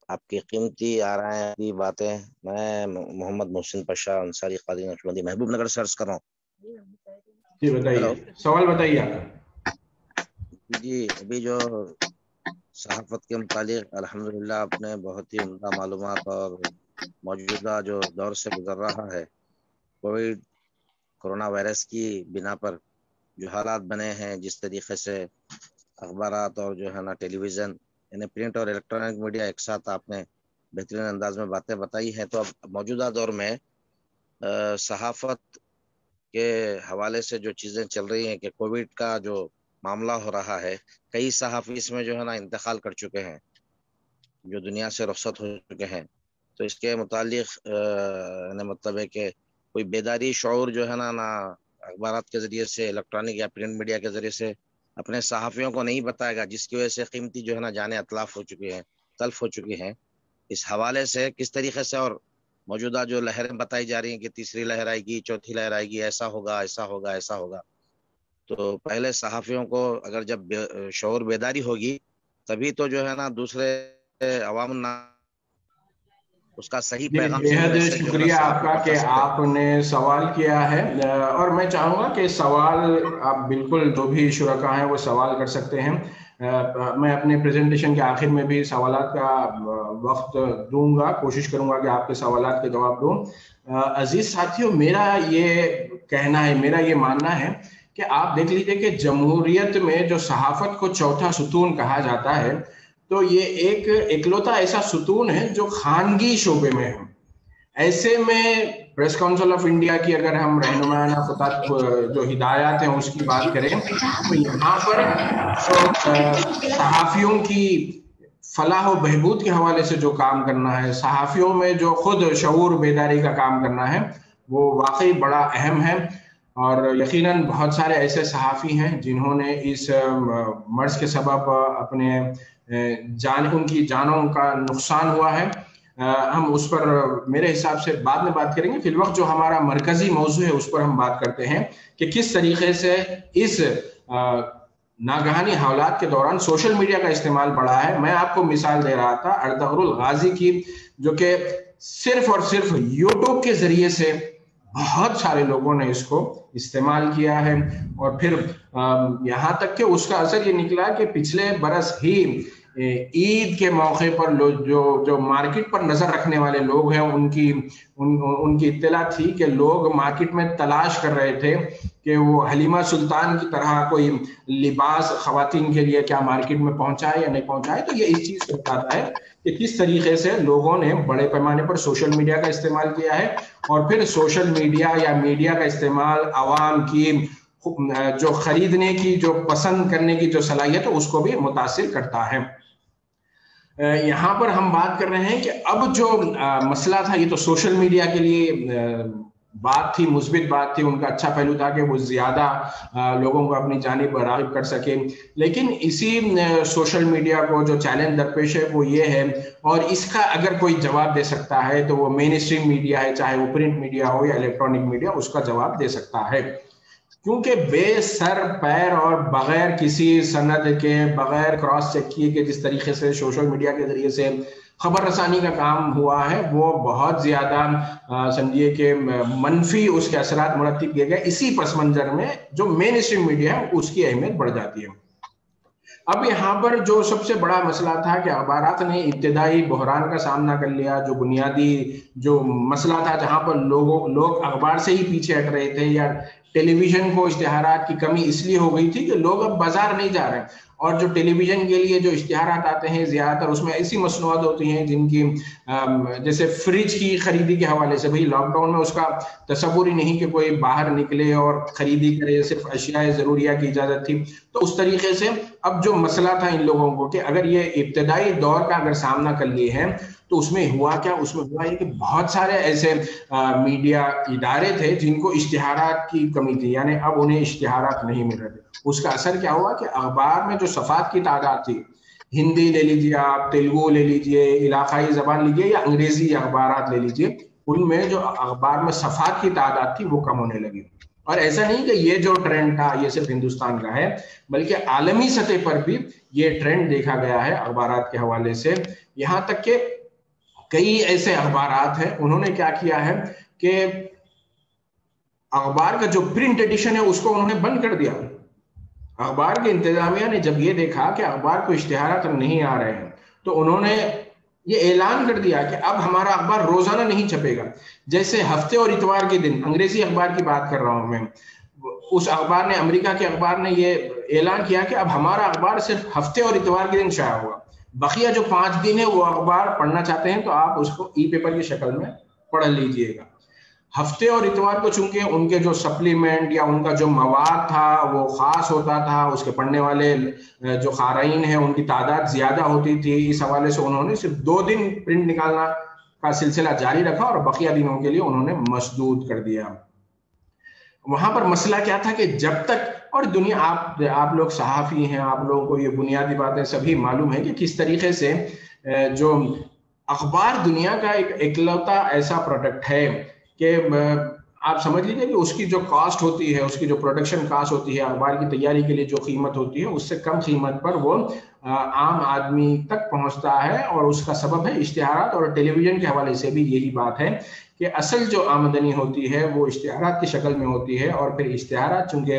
آپ کی قیمتی آرائیں کی باتیں. میں محمد محسن پاشا انصاری قادری نقشبندی محبوب نگر سرچ کر رہا ہوں. جی بتائیے، سوال بتائیے آپ. جی ابھی جو صحافت کے متعلق الحمدللہ آپ نے بہت ہی عمدہ معلومات اور موجودہ جو دور سے گزر رہا ہے کورونا وائرس کی بنا پر جو حالات بنے ہیں، جس طریقے سے اخبارات اور جو ہے نا ٹیلی ویژن یعنی پرنٹ اور الیکٹرانک میڈیا ایک ساتھ آپ نے بہترین انداز میں باتیں بتائی ہیں. تو اب موجودہ دور میں صحافت کے حوالے سے جو چیزیں چل رہی ہیں کہ کووڈ کا جو معاملہ ہو رہا ہے، کئی صحافی اس میں جو ہے نا انتقال کر چکے ہیں، جو دنیا سے رخصت ہو چکے ہیں. تو اس کے متعلق مطلب ہے کہ کوئی بیداری شعور جو ہے نا اخبارات کے ذریعے سے، الیکٹرانک یا پرنٹ میڈیا کے ذریعے سے اپنے صحافیوں کو نہیں بتائے گا، جس کی وجہ سے قیمتی جو ہے نا جانیں اتلاف ہو چکی ہیں، تلف ہو چکی ہیں. اس حوالے سے کس طریقے سے اور موجودہ جو لہریں بتائی جا رہی ہیں کہ تیسری لہر آئے گی، چوتھی لہر آئے گی، ایسا ہوگا ایسا ہوگا ایسا ہوگا، تو پہلے صحافیوں کو اگر جب شعور بیداری ہوگی تبھی تو جو ہے نا دوسرے عوام اس کا صحیح پیغام بہت شکریہ آپ کا کہ آپ نے سوال کیا ہے، اور میں چاہوں گا کہ سوال آپ بالکل جو بھی شرکا ہیں وہ سوال کر سکتے ہیں. میں اپنے پریزنٹیشن کے آخر میں بھی سوالات کا وقت دوں گا، کوشش کروں گا کہ آپ کے سوالات کے جواب دوں. عزیز ساتھیوں، میرا یہ کہنا ہے، میرا یہ ماننا ہے کہ آپ دیکھ لیجئے کہ جمہوریت میں جو صحافت کو چوتھا ستون کہا جاتا ہے، تو یہ ایک اکلوتا ایسا ستون ہے جو خانگی شعبے میں ہے. ایسے میں پریس کاؤنسل آف انڈیا کی اگر ہم رہنمایانہ خطوط جو ہدایات ہیں اس کی بات کریں تو یہاں پر صحافیوں کی فلاح و بہبود کے حوالے سے جو کام کرنا ہے، صحافیوں میں جو خود شعور بیداری کا کام کرنا ہے، وہ واقعی بڑا اہم ہے. اور یقیناً بہت سارے ایسے صحافی ہیں جنہوں نے اس مرض کے سبب اپنے ان کی جانوں کا نقصان ہوا ہے. ہم اس پر میرے حساب سے بعد میں بات کریں گے. فی الوقت جو ہمارا مرکزی موضوع ہے اس پر ہم بات کرتے ہیں کہ کس طریقے سے اس ناگہانی حالات کے دوران سوشل میڈیا کا استعمال بڑھا ہے. میں آپ کو مثال دے رہا تھا اردغرل غازی کی، جو کہ صرف اور صرف یوٹیوب کے ذریعے سے بہت سارے لوگوں نے اس کو استعمال کیا ہے، اور پھر یہاں تک کہ اس کا اثر یہ نکلا کہ پچھلے برس ہی عید کے موقع پر جو مارکیٹ پر نظر رکھنے والے لوگ ہیں ان کی اطلاع تھی کہ لوگ مارکیٹ میں تلاش کر رہے تھے کہ وہ حلیمہ سلطان کی طرح کوئی لباس خواتین کے لیے کیا مارکیٹ میں پہنچائے یا نہیں پہنچائے. تو یہ اس چیز کو بتاتا ہے کہ کس طریقے سے لوگوں نے بڑے پیمانے پر سوشل میڈیا کا استعمال کیا ہے، اور پھر سوشل میڈیا یا میڈیا کا استعمال عوام کی جو خریدنے کی، جو پسند کرنے کی جو صلاحیت ہے اس کو بھی متاثر کرتا ہے. یہاں پر ہم بات کر رہے ہیں کہ اب جو مسئلہ تھا، یہ تو سوشل میڈیا کے لیے بات تھی، مثبت بات تھی، ان کا اچھا پہلو تھا کہ وہ زیادہ لوگوں کو اپنی جانب راغب کر سکے. لیکن اسی سوشل میڈیا کو جو چیلنج درپیش ہے وہ یہ ہے، اور اس کا اگر کوئی جواب دے سکتا ہے تو وہ مین اسٹریم میڈیا ہے، چاہے وہ پرنٹ میڈیا ہو یا الیکٹرانک میڈیا، اس کا جواب دے سکتا ہے. کیونکہ بے سر پیر اور بغیر کسی سند کے، بغیر کراس چیک کیے کہ جس طریقے سے سوشل میڈیا کے ذریعے سے خبر رسانی کا کام ہوا ہے، وہ بہت زیادہ سمجھیے کہ منفی اس کے اثرات مرتب کیے گئے. اسی پس منظر میں جو مین اسٹریم میڈیا ہے اس کی اہمیت بڑھ جاتی ہے. اب یہاں پر جو سب سے بڑا مسئلہ تھا کہ اخبارات نے ابتدائی بحران کا سامنا کر لیا. جو بنیادی جو مسئلہ تھا جہاں پر لوگ اخبار سے ہی پیچھے ہٹ رہے تھے، یا ٹیلی ویژن کو اشتہارات کی کمی اس لیے ہو گئی تھی کہ لوگ اب بازار نہیں جا رہے، اور جو ٹیلی ویژن کے لیے جو اشتہارات آتے ہیں زیادہ تر اس میں ایسی مصنوعات ہوتی ہیں جن کی جیسے فریج کی خریدی کے حوالے سے، بھئی لاک ڈاؤن میں اس کا تصور ہی نہیں کہ کوئی باہر نکلے اور خریدی کرے، صرف اشیاء ضروریہ کی اجازت تھی. تو اس طریقے سے اب جو مسئلہ تھا ان لوگوں کو کہ اگر یہ ابتدائی دور کا اگر سامنا کر لیے ہیں تو اس میں ہوا کیا؟ اس میں ہوا یہ کہ بہت سارے ایسے میڈیا ادارے تھے جن کو اشتہارات کی کمی تھی، یعنی اب انہیں اشتہارات نہیں مل رہے تھے. اس کا اثر کیا ہوا کہ اخبار میں جو صفحات کی تعداد تھی، ہندی لے لیجیے آپ، تیلگو لے لیجیے، علاقائی زبان لیجیے یا انگریزی اخبارات لے لیجیے، ان میں جو اخبار میں صفحات کی تعداد تھی وہ کم ہونے لگی. اور ایسا نہیں کہ یہ جو ٹرینڈ تھا یہ صرف ہندوستان کا ہے، بلکہ عالمی سطح پر بھی یہ ٹرینڈ دیکھا گیا ہے اخبارات کے حوالے سے. یہاں تک کہ کئی ایسے اخبارات ہیں انہوں نے کیا کیا ہے کہ اخبار کا جو پرنٹ ایڈیشن ہے اس کو انہوں نے بند کر دیا. اخبار کے انتظامیہ نے جب یہ دیکھا کہ اخبار کو اشتہارات نہیں آ رہے ہیں تو انہوں نے یہ اعلان کر دیا کہ اب ہمارا اخبار روزانہ نہیں چھپے گا. جیسے ہفتے اور اتوار کے دن، انگریزی اخبار کی بات کر رہا ہوں میں، اس اخبار نے، امریکہ کے اخبار نے یہ اعلان کیا کہ اب ہمارا اخبار صرف ہفتے اور اتوار کے دن شائع ہوگا، بقیہ جو 5 دن ہے وہ اخبار پڑھنا چاہتے ہیں تو آپ اس کو ای پیپر کی شکل میں پڑھ لیجئے گا. ہفتے اور اتوار کو چونکہ ان کے جو سپلیمنٹ یا ان کا جو مواد تھا وہ خاص ہوتا تھا، اس کے پڑھنے والے جو قارئین ہیں ان کی تعداد زیادہ ہوتی تھی، اس حوالے سے انہوں نے صرف 2 دن پرنٹ نکالنا کا سلسلہ جاری رکھا اور بقیہ دنوں کے لیے انہوں نے مسدود کر دیا. وہاں پر مسئلہ کیا تھا کہ جب تک، اور دنیا آپ لوگ صحافی ہیں، آپ لوگوں کو یہ بنیادی باتیں سبھی معلوم ہے کہ کس طریقے سے جو اخبار دنیا کا ایک اکلوتا ایسا پروڈکٹ ہے کہ آپ سمجھ لیجیے کہ اس کی جو کاسٹ ہوتی ہے, اس کی جو پروڈکشن کاسٹ ہوتی ہے, اخبار کی تیاری کے لیے جو قیمت ہوتی ہے, اس سے کم قیمت پر وہ عام آدمی تک پہنچتا ہے. اور اس کا سبب ہے اشتہارات. اور ٹیلی ویژن کے حوالے سے بھی یہی بات ہے کہ اصل جو آمدنی ہوتی ہے وہ اشتہارات کی شکل میں ہوتی ہے. اور پھر اشتہارات چونکہ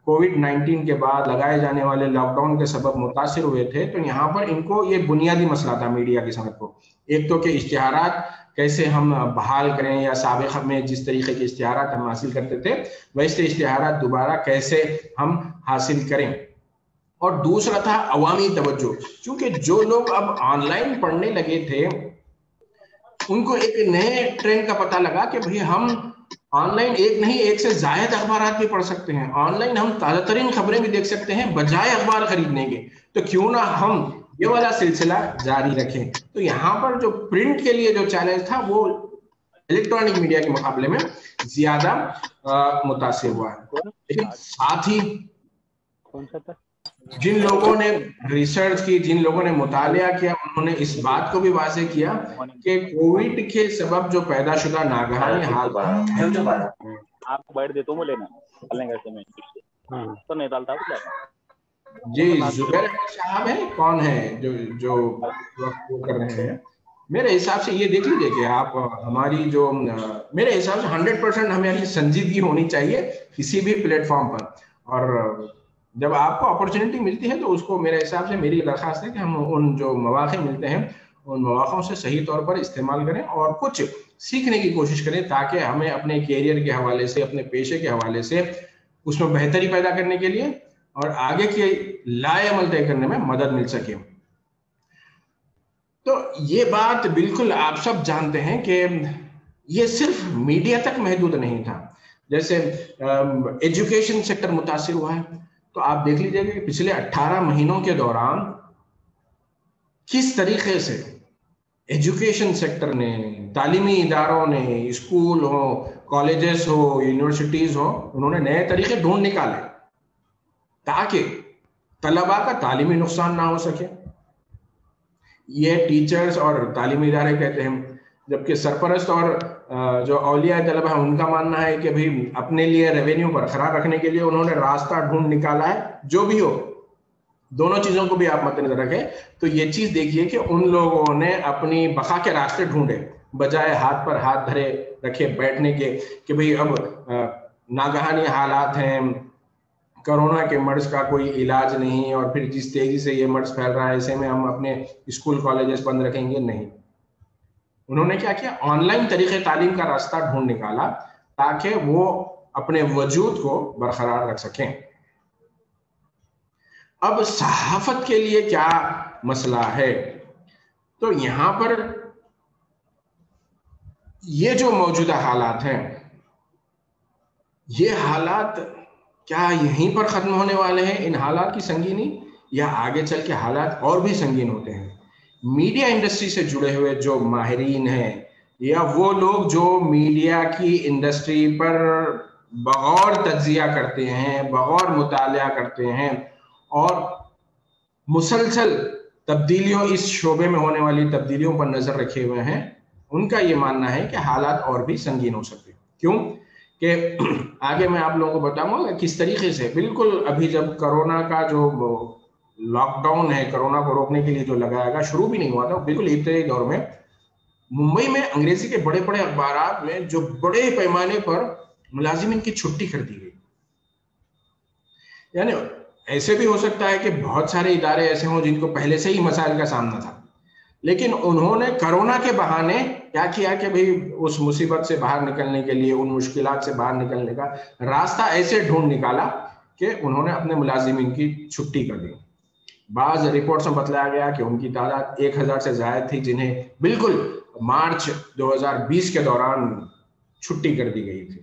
کووڈ-19 کے بعد لگائے جانے والے لاک ڈاؤن کے سبب متاثر ہوئے تھے, تو یہاں پر ان کو یہ بنیادی مسئلہ تھا میڈیا کی صنعت کو. ایک تو کہ اشتہارات کیسے ہم بحال کریں, یا سابقہ میں جس طریقے کے اشتہارات ہم حاصل کرتے تھے ویسے اشتہارات دوبارہ کیسے ہم حاصل کریں. اور دوسرا تھا عوامی توجہ. چونکہ جو لوگ اب آن لائن پڑھنے لگے تھے ان کو ایک نئے ٹرینڈ کا پتہ لگا کہ بھئی ہم آن لائن ایک نہیں, ایک سے زائد اخبارات بھی پڑھ سکتے ہیں. آن لائن ہم تازہ ترین خبریں بھی دیکھ سکتے ہیں بجائے اخبار خریدنے کے. تو کیوں نہ ہم یہ والا سلسلہ جاری رکھیں. تو یہاں پر جو پرنٹ کے لیے جو چیلنج تھا وہ الیکٹرانک میڈیا کے مقابلے میں زیادہ متاثر ہوا ہے. لیکن ساتھ ہی جن لوگوں نے ریسرچ کی, جن لوگوں نے مطالعہ کیا, انہوں نے اس بات کو بھی واضح کیا کہ کووڈ کے سبب جو پیدا شدہ ناگہانی حالات, آپ بیٹھ دیتا ہوں لینا تو نہیں ڈالتا. جی زبیر احمد صاحب ہیں, کون ہے جو وہ کر رہے ہیں. میرے حساب سے یہ دیکھ لیجیے کہ آپ ہماری جو میرے حساب سے 100% ہمیں سنجیدگی ہونی چاہیے کسی بھی پلیٹ فارم پر. اور جب آپ کو اپرچونٹی ملتی ہے تو اس کو میرے حساب سے میری درخواست ہے کہ ہم ان جو مواقع ملتے ہیں ان مواقعوں سے صحیح طور پر استعمال کریں اور کچھ سیکھنے کی کوشش کریں, تاکہ ہمیں اپنے کیریئر کے حوالے سے, اپنے پیشے کے حوالے سے اس میں بہتری پیدا کرنے کے لیے اور آگے کے لائے عمل طے کرنے میں مدد مل سکے. تو یہ بات بالکل آپ سب جانتے ہیں کہ یہ صرف میڈیا تک محدود نہیں تھا. جیسے ایجوکیشن سیکٹر متاثر ہوا ہے, تو آپ دیکھ لیجیے کہ پچھلے 18 مہینوں کے دوران کس طریقے سے ایجوکیشن سیکٹر نے, تعلیمی اداروں نے, اسکول ہو, کالجز ہو, یونیورسٹیز ہو, انہوں نے نئے طریقے ڈھونڈ نکالے تاکہ طلباء کا تعلیمی نقصان نہ ہو سکے. یہ ٹیچرز اور تعلیمی ادارے کہتے ہیں, جبکہ سرپرست اور جو اولیاء طلبہ ہیں ان کا ماننا ہے کہ بھئی اپنے لیے ریونیو برقرار رکھنے کے لیے انہوں نے راستہ ڈھونڈ نکالا ہے. جو بھی ہو, دونوں چیزوں کو بھی آپ مد نظر رکھیں تو یہ چیز دیکھیے کہ ان لوگوں نے اپنی بقا کے راستے ڈھونڈے بجائے ہاتھ پر ہاتھ دھرے رکھے بیٹھنے کے کہ بھئی اب ناگہانی حالات ہیں, کرونا کے مرض کا کوئی علاج نہیں, اور پھر جس تیزی سے یہ مرض پھیل رہا ہے ایسے میں ہم اپنے اسکول کالجز بند رکھیں گے. نہیں, انہوں نے کیا کیا, آن لائن طریقے تعلیم کا راستہ ڈھونڈ نکالا تاکہ وہ اپنے وجود کو برقرار رکھ سکیں. اب صحافت کے لیے کیا مسئلہ ہے, تو یہاں پر یہ جو موجودہ حالات ہیں, یہ حالات کیا یہیں پر ختم ہونے والے ہیں ان حالات کی سنگینی, یا آگے چل کے حالات اور بھی سنگین ہوتے ہیں؟ میڈیا انڈسٹری سے جڑے ہوئے جو ماہرین ہیں یا وہ لوگ جو میڈیا کی انڈسٹری پر بغور تجزیہ کرتے ہیں, بغور مطالعہ کرتے ہیں اور مسلسل تبدیلیوں, اس شعبے میں ہونے والی تبدیلیوں پر نظر رکھے ہوئے ہیں, ان کا یہ ماننا ہے کہ حالات اور بھی سنگین ہو سکتے ہیں. کیوں کہ آگے میں آپ لوگوں کو بتاؤں گا کس طریقے سے بالکل ابھی جب کرونا کا جو لاک ڈاؤن ہے, کرونا کو روکنے کے لیے جو لگایا گا, شروع بھی نہیں ہوا تھا, بالکل ابتدائی دور میں ممبئی میں انگریزی کے بڑے بڑے اخبارات میں جو بڑے پیمانے پر ملازمین کی چھٹی کر دی گئی. یعنی ایسے بھی ہو سکتا ہے کہ بہت سارے ادارے ایسے ہوں جن کو پہلے سے ہی مسائل کا سامنا تھا, لیکن انہوں نے کرونا کے بہانے کیا کیا کہ بھئی اس مصیبت سے باہر نکلنے کے لیے, ان مشکلات سے باہر نکلنے کا راستہ ایسے ڈھونڈ نکالا کہ انہوں نے اپنے ملازمین کی چھٹی کر دی. بعض رپورٹس میں بتلایا گیا کہ ان کی تعداد 1000 سے زائد تھی جنہیں بالکل مارچ 2020 کے دوران چھٹی کر دی گئی تھی.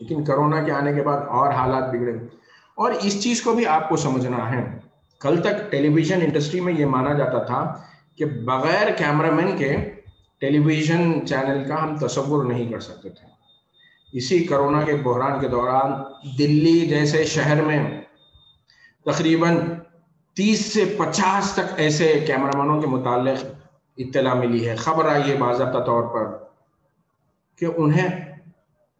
لیکن کرونا کے آنے کے بعد اور حالات بگڑے, اور اس چیز کو بھی آپ کو سمجھنا ہے. کل تک ٹیلی ویژن انڈسٹری میں یہ مانا جاتا تھا کہ بغیر کیمرہ مین کے ٹیلی ویژن چینل کا ہم تصور نہیں کر سکتے تھے. اسی کرونا کے بحران کے دوران دلی جیسے شہر میں تقریباً 30 سے 50 تک ایسے کیمرہ مینوں کے متعلق اطلاع ملی ہے, خبر آئی ہے باضابطہ طور پر کہ انہیں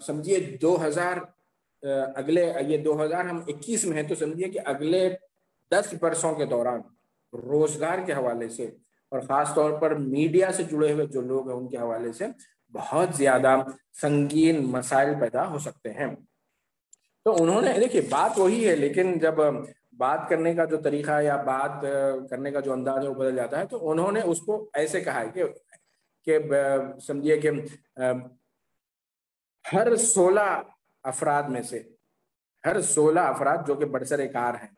سمجھیے 2000 اگلے یہ 2000 ہم 21 میں ہیں، تو سمجھیے کہ اگلے 10 برسوں کے دوران روزگار کے حوالے سے اور خاص طور پر میڈیا سے جڑے ہوئے جو لوگ ہیں ان کے حوالے سے بہت زیادہ سنگین مسائل پیدا ہو سکتے ہیں۔ تو انہوں نے دیکھیے بات وہی ہے، لیکن جب بات کرنے کا جو طریقہ یا بات کرنے کا جو انداز ہے وہ بدل جاتا ہے، تو انہوں نے اس کو ایسے کہا ہے کہ سمجھیے کہ ہر 16 افراد میں سے، ہر 16 افراد جو کہ برسر کار ہیں،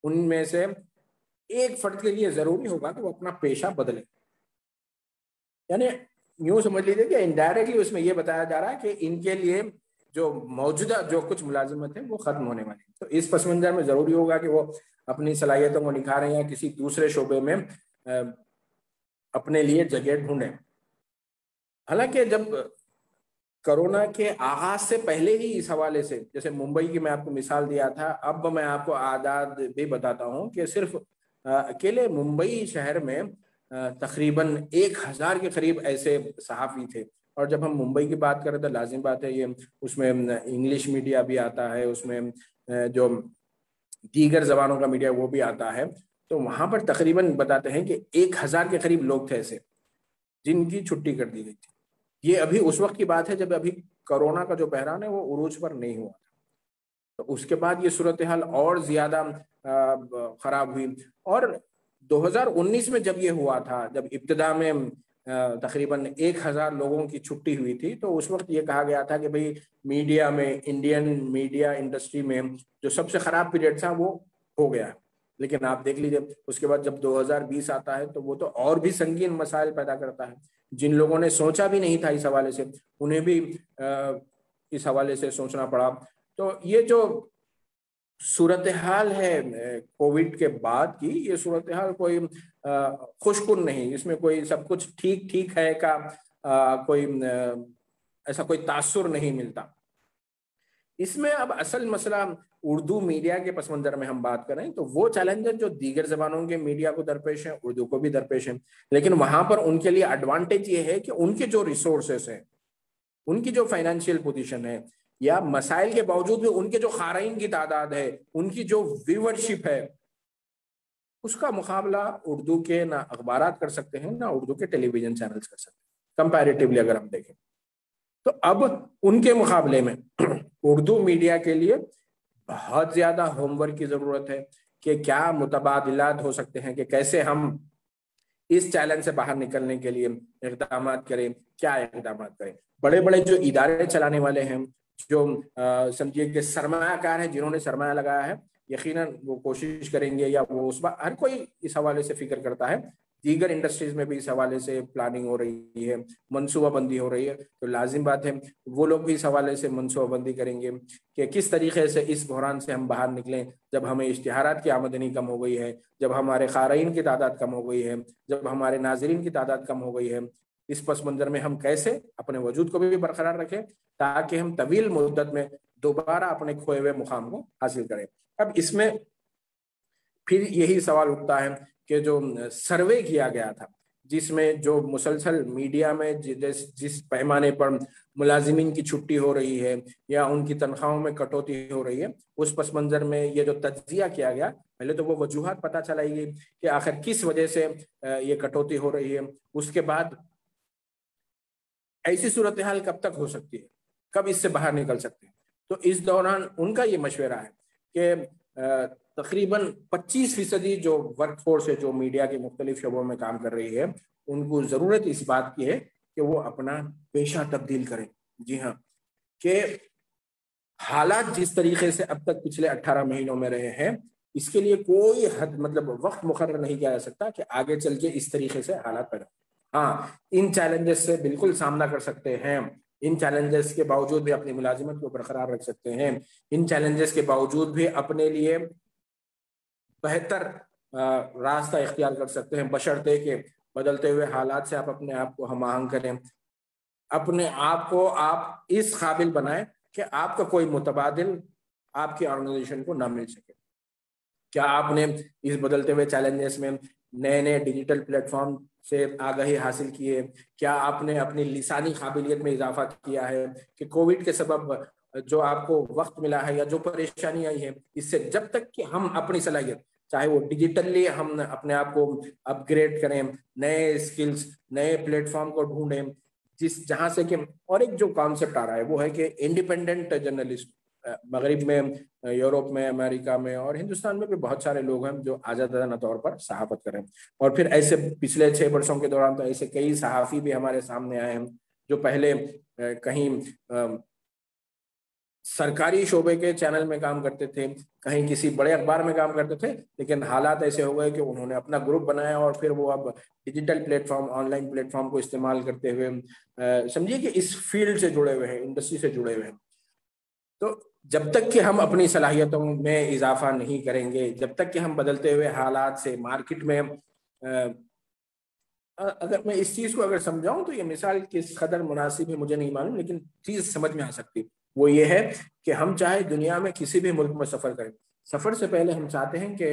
ان میں سے ایک فرد کے لیے ضروری ہوگا کہ وہ اپنا پیشہ بدلے۔ یعنی یوں سمجھ لیجیے کہ انڈائریکٹلی اس میں یہ بتایا جا رہا ہے کہ ان کے لیے جو موجودہ جو کچھ ملازمت ہے وہ ختم ہونے والی ہے۔ تو اس پس منظر میں ضروری ہوگا کہ وہ اپنی صلاحیتوں کو نکھاریں یا کسی دوسرے شعبے میں اپنے لیے جگہ ڈھونڈیں۔ حالانکہ جب کرونا کے آغاز سے پہلے ہی اس حوالے سے، جیسے ممبئی کی میں آپ کو مثال دیا تھا، اب میں آپ کو اعداد بھی بتاتا ہوں کہ صرف اکیلے ممبئی شہر میں تقریباً 1000 کے قریب ایسے صحافی تھے۔ اور جب ہم ممبئی کی بات کریں تو لازم بات ہے یہ اس میں انگلش میڈیا بھی آتا ہے، اس میں جو دیگر زبانوں کا میڈیا وہ بھی آتا ہے۔ تو وہاں پر تقریباً بتاتے ہیں کہ 1000 کے قریب لوگ تھے ایسے جن کی چھٹی کر دی گئی تھی۔ یہ ابھی اس وقت کی بات ہے جب ابھی کرونا کا جو بحران ہے وہ عروج پر نہیں ہوا تھا۔ تو اس کے بعد یہ صورتحال اور زیادہ خراب ہوئی۔ اور 2019 میں جب یہ ہوا تھا، جب ابتدا میں تقریباً 1000 لوگوں کی چھٹی ہوئی تھی، تو اس وقت یہ کہا گیا تھا کہ بھئی میڈیا میں، انڈین میڈیا انڈسٹری میں جو سب سے خراب پیریڈ تھا وہ ہو گیا۔ لیکن آپ دیکھ لیجئے اس کے بعد جب 2020 آتا ہے تو وہ تو اور بھی سنگین مسائل پیدا کرتا ہے۔ جن لوگوں نے سوچا بھی نہیں تھا اس حوالے سے، انہیں بھی اس حوالے سے سوچنا پڑا۔ تو یہ جو صورتحال ہے کووڈ کے بعد کی، یہ صورتحال کوئی خوشکن نہیں، اس میں کوئی سب کچھ ٹھیک ٹھیک ہے کا کوئی ایسا کوئی تاثر نہیں ملتا۔ اس میں اب اصل مسئلہ اردو میڈیا کے پس منظر میں ہم بات کریں تو وہ چیلنجز جو دیگر زبانوں کے میڈیا کو درپیش ہیں، اردو کو بھی درپیش ہیں، لیکن وہاں پر ان کے لیے ایڈوانٹیج یہ ہے کہ ان کے جو ریسورسز ہیں، ان کی جو فائنینشیل پوزیشن ہے، یا مسائل کے باوجود بھی ان کے جو قارئین کی تعداد ہے، ان کی جو ویورشپ ہے، اس کا مقابلہ اردو کے نہ اخبارات کر سکتے ہیں نہ اردو کے ٹیلی ویژن چینلز کر سکتے ہیں کمپیریٹیولی اگر ہم دیکھیں تو۔ اب ان کے مقابلے میں اردو میڈیا کے لیے بہت زیادہ ہوم ورک کی ضرورت ہے کہ کیا متبادلات ہو سکتے ہیں، کہ کیسے ہم اس چیلنج سے باہر نکلنے کے لیے اقدامات کریں، کیا اقدامات کریں۔ بڑے بڑے جو ادارے چلانے والے ہیں، جو سمجھیے کہ سرمایہ کار ہیں، جنہوں نے سرمایہ لگایا ہے، یقیناً وہ کوشش کریں گے، یا وہ اس ہر کوئی اس حوالے سے فکر کرتا ہے۔ دیگر انڈسٹریز میں بھی اس حوالے سے پلاننگ ہو رہی ہے، منصوبہ بندی ہو رہی ہے، تو لازم بات ہے وہ لوگ بھی اس حوالے سے منصوبہ بندی کریں گے کہ کس طریقے سے اس بحران سے ہم باہر نکلیں۔ جب ہمیں اشتہارات کی آمدنی کم ہو گئی ہے، جب ہمارے قارئین کی تعداد کم ہو گئی ہے، جب ہمارے ناظرین کی تعداد کم ہو گئی ہے، اس پس منظر میں ہم کیسے اپنے وجود کو بھی برقرار رکھیں تاکہ ہم طویل مدت میں دوبارہ اپنے کھوئے ہوئے مقام کو حاصل کریں۔ اب اس میں پھر یہی سوال اٹھتا ہے کہ جو سروے کیا گیا تھا، جس میں جو مسلسل میڈیا میں جس پیمانے پر ملازمین کی چھٹی ہو رہی ہے یا ان کی تنخواہوں میں کٹوتی ہو رہی ہے، اس پس منظر میں یہ جو تجزیہ کیا گیا، پہلے تو وہ وجوہات پتہ چلائی گئی کہ آخر کس وجہ سے یہ کٹوتی ہو رہی ہے، اس کے بعد ایسی صورتحال کب تک ہو سکتی ہے، کب اس سے باہر نکل سکتے ہیں۔ تو اس دوران ان کا یہ مشورہ ہے کہ تقریباً 25% جو ورک فورس ہے، جو میڈیا کے مختلف شعبوں میں کام کر رہی ہے، ان کو ضرورت اس بات کی ہے کہ وہ اپنا پیشہ تبدیل کریں۔ جی ہاں، کہ حالات جس طریقے سے اب تک پچھلے 18 مہینوں میں رہے ہیں، اس کے لیے کوئی حد مطلب وقت مقرر نہیں کیا جا سکتا کہ آگے چل کے اس طریقے سے حالات پیدا۔ ہاں، ان چیلنجز سے بالکل سامنا کر سکتے ہیں، ان چیلنجز کے باوجود بھی اپنی ملازمت کو برقرار رکھ سکتے ہیں، ان چیلنجز کے باوجود بھی اپنے لیے بہتر راستہ اختیار کر سکتے ہیں، بشرطے کہ بدلتے ہوئے حالات سے آپ اپنے آپ کو ہم آہنگ کریں، اپنے آپ کو آپ اس قابل بنائیں کہ آپ کا کوئی متبادل آپ کی آرگنائزیشن کو نہ مل سکے، کیا آپ نے اس بدلتے ہوئے چیلنجز میں نئے نئے ڈیجیٹل پلیٹ فارم سے آگاہی حاصل کی ہے؟ کیا آپ نے اپنی لسانی قابلیت میں اضافہ کیا ہے کہ کووڈ کے سبب جو آپ کو وقت ملا ہے یا جو پریشانی آئی ہے، اس سے جب تک کہ ہم اپنی صلاحیت چاہے وہ ڈیجیٹلی ہم اپنے آپ کو اپ گریڈ کریں، نئے اسکلز نئے پلیٹ فارم کو ڈھونڈیں جہاں سے کہ، اور ایک جو کانسیپٹ آ رہا ہے وہ ہے کہ انڈیپینڈنٹ جرنلسٹ، مغرب میں، یورپ میں، امریکہ میں اور ہندوستان میں بھی بہت سارے لوگ ہیں جو آزادانہ طور پر صحافت کریں. اور پھر ایسے پچھلے 6 برسوں کے دوران تو ایسے کئی صحافی بھی ہمارے سامنے آئے ہیں جو پہلے کہیں سرکاری شعبے کے چینل میں کام کرتے تھے، کہیں کسی بڑے اخبار میں کام کرتے تھے، لیکن حالات ایسے ہو گئے کہ انہوں نے اپنا گروپ بنایا اور پھر وہ اب digital plate form, on line plate form کو استعمال کرتے ہوئے سمجھیے کہ اس فیلڈ سے جڑے ہوئے ہیں، انڈسٹری سے جڑے ہوئے ہیں. تو جب تک کہ ہم اپنی صلاحیتوں میں اضافہ نہیں کریں گے، جب تک کہ ہم بدلتے ہوئے حالات سے مارکیٹ میں، اگر میں اس چیز کو اگر سمجھاؤں تو یہ مثال کس قدر مناسب ہے مجھے نہیں معلوم، لیکن چیز سمجھ میں آ سکتی وہ یہ ہے کہ ہم چاہے دنیا میں کسی بھی ملک میں سفر کریں، سفر سے پہلے ہم چاہتے ہیں کہ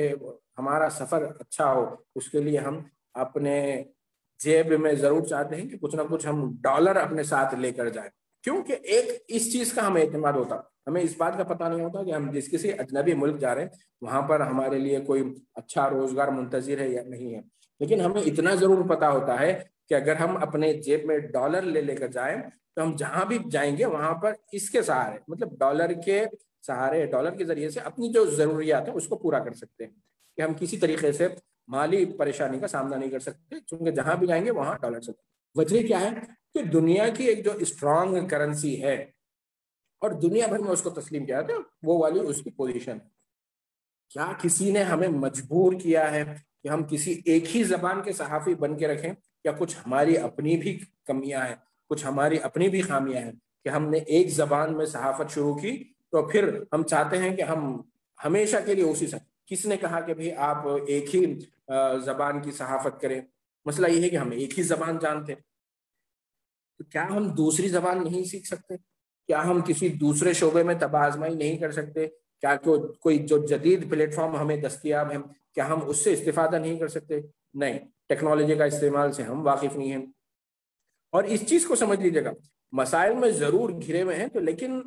ہمارا سفر اچھا ہو. اس کے لیے ہم اپنے جیب میں ضرور چاہتے ہیں کہ کچھ نہ کچھ ہم ڈالر اپنے ساتھ لے کر جائیں، کیونکہ ایک اس چیز کا ہمیں اعتماد ہوتا، ہمیں اس بات کا پتہ نہیں ہوتا کہ ہم جس کسی اجنبی ملک جا رہے ہیں وہاں پر ہمارے لیے کوئی اچھا روزگار منتظر ہے یا نہیں ہے. لیکن ہمیں اتنا ضرور پتا ہوتا ہے کہ اگر ہم اپنے جیب میں ڈالر لے کر جائیں تو ہم جہاں بھی جائیں گے وہاں پر اس کے سہارے، مطلب ڈالر کے سہارے، ڈالر کے ذریعے سے اپنی جو ضروریات ہیں اس کو پورا کر سکتے ہیں، کہ ہم کسی طریقے سے مالی پریشانی کا سامنا نہیں کر سکتے، چونکہ جہاں بھی جائیں گے وہاں ڈالر سے. وجہ کیا ہے کہ دنیا کی ایک جو اسٹرانگ کرنسی ہے اور دنیا بھر میں اس کو تسلیم کیا جاتا ہے، وہ والی اس کی پوزیشن. کیا کسی نے ہمیں مجبور کیا ہے کہ ہم کسی ایک ہی زبان کے صحافی بن کے رکھیں، یا کچھ ہماری اپنی بھی کمیاں ہیں، کچھ ہماری اپنی بھی خامیاں ہیں کہ ہم نے ایک زبان میں صحافت شروع کی تو پھر ہم چاہتے ہیں کہ ہم ہمیشہ کے لیے اسی سے. کس نے کہا کہ بھئی آپ ایک ہی زبان کی صحافت کریں؟ مسئلہ یہ ہے کہ ہم ایک ہی زبان جانتے، تو کیا ہم دوسری زبان نہیں سیکھ سکتے؟ کیا ہم کسی دوسرے شعبے میں تباہ آزمائی نہیں کر سکتے؟ کیا کوئی جو جدید پلیٹ فارم ہمیں دستیاب ہے کیا ہم اس سے استفادہ نہیں کر سکتے؟ نہیں، ٹیکنالوجی کا استعمال سے ہم واقف نہیں ہیں. اور اس چیز کو سمجھ لیجیے گا، مسائل میں ضرور گھرے ہوئے ہیں تو، لیکن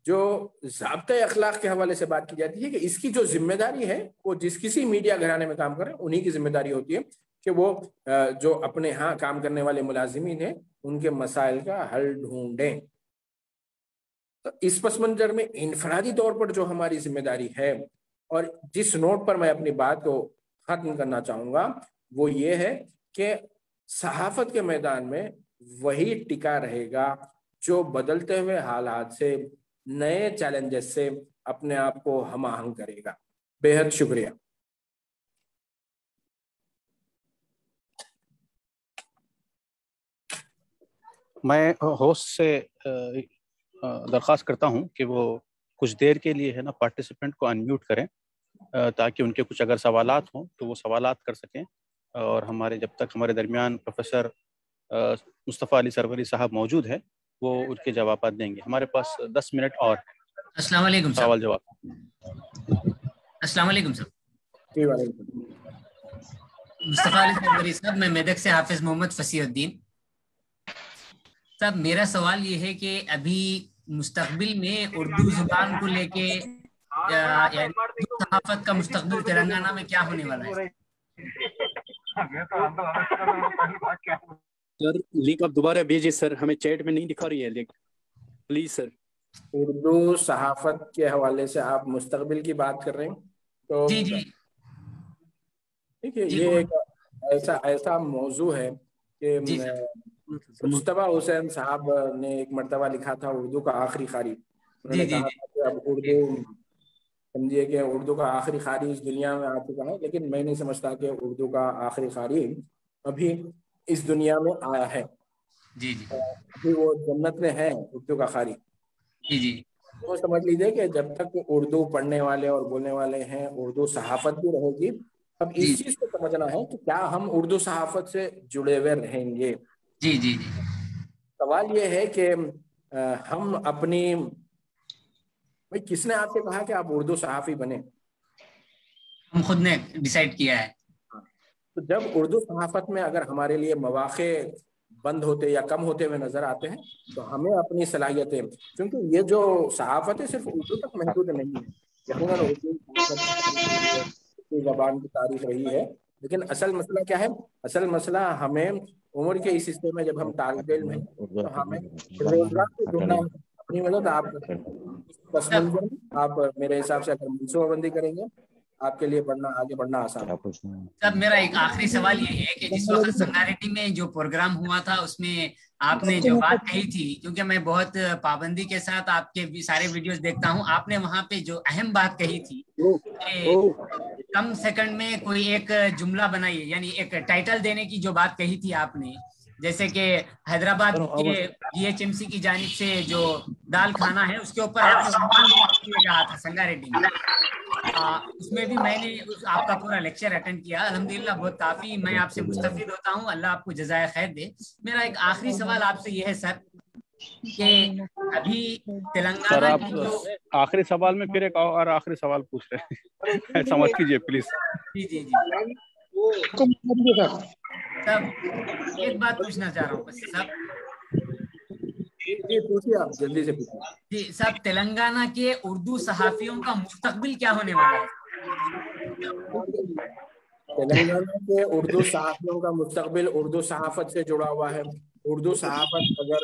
جو ضابطۂ اخلاق کے حوالے سے بات کی جاتی ہے کہ اس کی جو ذمہ داری ہے وہ جس کسی میڈیا گھرانے میں کام کریں انہی کی ذمہ داری ہوتی ہے کہ وہ جو اپنے ہاں کام کرنے والے ملازمین ہیں ان کے مسائل کا حل ڈھونڈیں. تو اس پس منظر میں انفرادی طور پر جو ہماری ذمہ داری ہے، اور جس نوٹ پر میں اپنی بات کو ختم کرنا چاہوں گا وہ یہ ہے کہ صحافت کے میدان میں وہی ٹکا رہے گا جو بدلتے ہوئے حالات سے، نئے چیلنجز سے اپنے آپ کو ہم آہنگ کرے گا. بے حد شکریہ. میں ہوسٹ سے درخواست کرتا ہوں کہ وہ کچھ دیر کے لیے ہے نا پارٹیسپینٹ کو انمیوٹ کریں تاکہ ان کے کچھ اگر سوالات ہوں تو وہ سوالات کر سکیں، اور ہمارے جب تک ہمارے درمیان پروفیسر مصطفیٰ علی سروری صاحب موجود ہیں وہ ان کے جوابات دیں گے. ہمارے پاس 10 منٹ اور. السلام علیکم سوال جواب. السلام علیکم سر. جی وعلیکم. مصطفیٰ علی سروری صاحب، میں میدک سے حافظ محمد فصیح الدین صاحب. میرا سوال یہ ہے کہ ابھی مستقبل میں اردو زبان کو لے کے یعنی اردو صحافت کا مستقبل تلنگانہ میں کیا ہونے والا ہے؟ سر لنک آپ دوبارہ بھیجیے سر، ہمیں چیٹ میں نہیں دکھا رہی ہے لنک، پلیز سر. اردو صحافت کے حوالے سے آپ مستقبل کی بات کر رہے ہیں تو جی جی ٹھیک ہے. یہ ایک ایسا موضوع ہے کہ مجتبیٰ حسین صاحب نے ایک مرتبہ لکھا تھا اردو کا آخری خاری. انہوں نے کہا تھا کہ اب اردو سمجھیے کہ اردو کا آخری خاری اس دنیا میں آ چکا ہے، لیکن میں نہیں سمجھتا کہ اردو کا آخری خاری ابھی اس دنیا میں آیا ہے. جی جی ابھی وہ جنت میں ہے اردو کا خاری. جی جی وہ سمجھ لیجیے کہ جب تک اردو پڑھنے والے اور بولنے والے ہیں اردو صحافت بھی رہے گی. اب اس چیز کو سمجھنا ہے کہ کیا ہم اردو صحافت سے جڑے ہوئے رہیں گے. جی جی جی سوال یہ ہے کہ ہم اپنی، بھائی کس نے آپ سے کہا کہ آپ اردو صحافی بنے؟ ہم خود نے ڈیسائیڈ کیا ہے. تو جب اردو صحافت میں اگر ہمارے لیے مواقع بند ہوتے یا کم ہوتے ہوئے نظر آتے ہیں تو ہمیں اپنی صلاحیتیں، کیونکہ یہ جو صحافت ہے صرف اردو تک محدود نہیں ہے، یقیناً اردو زبان کی تاریخ رہی ہے، لیکن اصل مسئلہ کیا ہے؟ اصل مسئلہ ہمیں عمر کے اس حصے میں جب ہم طالب علم ہیں تو ہمیں روزگار سے جڑنا ہے. اپنی مدد آپ پس منظر آپ میرے حساب سے اگر منصوبہ بندی کریں گے آپ کے لیے آگے بڑھنا آسان ہے. سب میرا ایک آخری سوال یہ ہے کہ جس وقت سنگاریڈی میں جو پروگرام ہوا تھا اس میں آپ نے جو بات کہی تھی، کیونکہ میں بہت پابندی کے ساتھ آپ کے سارے ویڈیوز دیکھتا ہوں، آپ نے وہاں پہ جو اہم بات کہی تھی کہ کم سیکنڈ میں کوئی ایک جملہ بنائیے، یعنی ایک ٹائٹل دینے کی جو بات کہی تھی آپ نے، جیسے کہ حیدرآباد کے GHMC کی جانب سے جو دال کھانا ہے اس کے اوپر آپ نے کہا تھا سنگاریڈی میں. اس میں بھی میں نے آپ کا پورا لیکچر اٹینڈ کیا، الحمدللہ بہت کافی میں آپ سے مستفید ہوتا ہوں. اللہ آپ کو جزائے خیر دے. میرا ایک آخری سوال آپ سے یہ ہے سر کہ ابھی تلنگانہ کی جو آخری سوال میں پھر ایک اور آخری سوال پوچھ رہے ہیں، سمجھ کیجیے پلیز. جی سب ایک بات پوچھنا چاہ رہا ہوں بس سب. پوچھیے آپ جلدی سے پوچھیے. جی صاحب، تلنگانہ کے اردو صحافیوں کا مستقبل کیا ہونے والا ہے؟ تلنگانہ کے اردو صحافیوں کا مستقبل اردو صحافت سے جڑا ہوا ہے. اردو صحافت اگر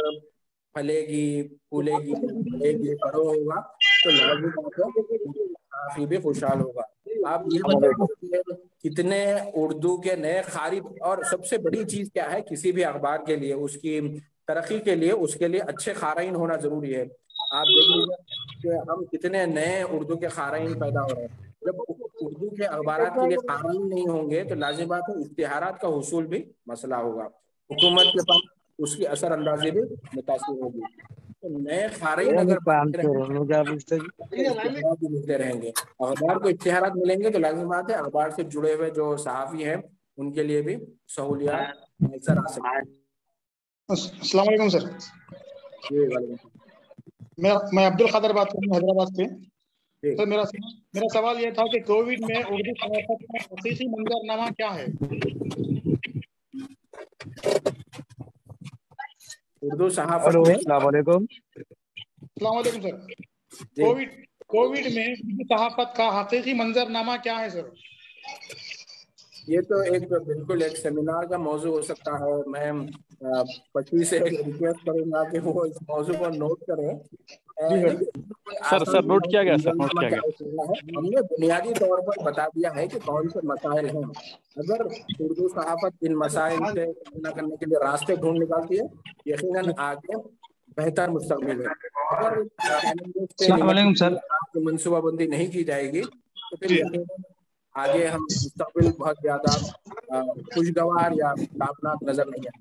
پھلے گی، پھولے گی، بڑھے گی، بڑو ہوگا تو لازمی بات ہے صحافی بھی خوشحال ہوگا. آپ یہ بتائیے کتنے اردو کے نئے قاری، اور سب سے بڑی چیز کیا ہے کسی بھی اخبار کے لیے، اس کی ترقی کے لیے، اس کے لیے اچھے قارئین ہونا ضروری ہے. آپ دیکھ لیجیے کہ ہم کتنے نئے اردو کے قارئین پیدا ہو رہے ہیں. جب اردو کے اخبارات کے لیے قانون نہیں ہوں گے تو لازم بات ہے اشتہارات کا حصول بھی مسئلہ ہوگا، حکومت کے پاس اس کی اثر اندازی بھی متاثر ہوگی. تو نئے قارئین اگر ملتے رہیں گے، اخبار کو اشتہارات ملیں گے تو لازم بات ہے اخبار سے جڑے ہوئے جو صحافی ہیں ان کے لیے بھی سہولیات میسر آ سکتی ہیں. السلام علیکم سر. جی وعلیکم. میں عبد القادر بات کر رہا ہوں حیدرآباد سے. سر میرا سوال یہ تھا کہ کووڈ میں اردو صحافت کا حقیقی منظرنامہ کیا ہے؟ اردو صحافت. السلام علیکم. السلام علیکم سر. کووڈ میں اردو صحافت کا حقیقی منظرنامہ کیا ہے سر؟ یہ تو ایک بالکل ایک سیمینار کا موضوع ہو سکتا ہے. میں پچی سے ریکویسٹ کروں گا کہ وہ اس موضوع کو نوٹ کریں. سر نوٹ کیا گیا سر، نوٹ کیا گیا. ہم نے بنیادی طور پر بتا دیا ہے کہ کون سے مسائل ہیں. اگر اردو صحافت ان مسائل سے سامنا کرنے کے لیے راستے ڈھونڈ نکالتی ہے یقیناً آگے بہتر مستقبل ہے. اگر السلام علیکم سر. منصوبہ بندی نہیں کی جائے گی تو پھر یقیناً آگے ہم مستقبل بہت زیادہ خوشگوار یا تابناک نظر نہیں آئے.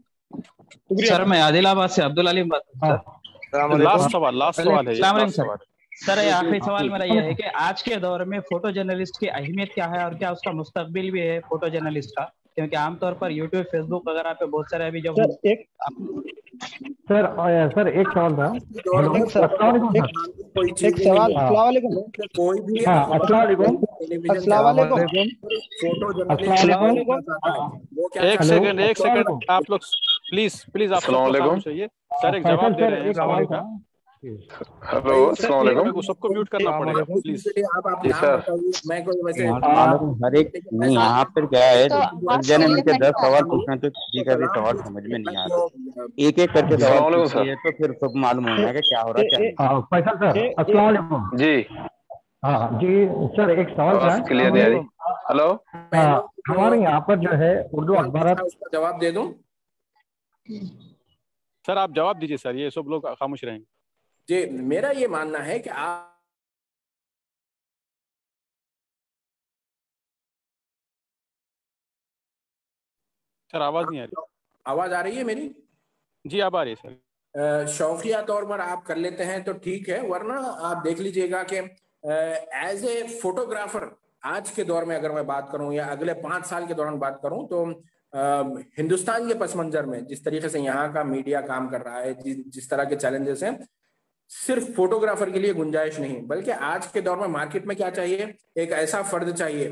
سر میں عادل آباد سے عبد العلیم بات کر رہا ہوں. لاسٹ سوال ہے. السلام علیکم سر. سر آخری سوال میرا یہ ہے کہ آج کے دور میں فوٹو جرنلسٹ کی اہمیت کیا ہے اور کیا اس کا مستقبل بھی ہے فوٹو جرنلسٹ کا؟ کیونکہ عام طور پر یوٹیوب، فیس بک وغیرہ پہ بہت سارے ابھی جو سر ایک سوال تھا. السلام علیکم. کوئی بھی ایک سیکنڈ آپ لوگ پلیز آپ چاہیے سر ایک جواب دے رہے ہیں سوال کا. ہلو السلام علیکم. سب کو میوٹ کرنا پڑے گا پلیز. جی سر. نہیں یہاں پر کیا ہے جن مل کے 10 سوال پوچھنا تو کسی کا بھی سوال سمجھ میں نہیں آتا. ایک ایک کر کے سوال پوچھیے تو پھر سب معلوم ہونا ہے کہ کیا ہو رہا ہے. فیصل سر السلام علیکم. جی جی سر ایک سوال تھا. کلیئر نہیں آ رہی. ہلو ہمارے یہاں پر جو ہے اردو اخبارات. جواب دے دوں سر؟ آپ جواب دیجیے سر، یہ سب لوگ خاموش رہیں گے. جی میرا یہ ماننا ہے کہ آپ سر آواز نہیں آ رہی. آواز آ رہی ہے میری؟ جی اب آ رہی ہے سر. شوقیہ طور پر آپ کر لیتے ہیں تو ٹھیک ہے، ورنہ آپ دیکھ لیجئے گا کہ ایز اے فوٹوگرافر آج کے دور میں اگر میں بات کروں یا اگلے 5 سال کے دوران بات کروں تو ہندوستان کے پس منظر میں جس طریقے سے یہاں کا میڈیا کام کر رہا ہے، جس طرح کے چیلنجز ہیں، صرف فوٹوگرافر کے لیے گنجائش نہیں، بلکہ آج کے دور میں مارکیٹ میں کیا چاہیے؟ ایک ایسا فرد چاہیے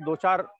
2-4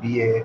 BA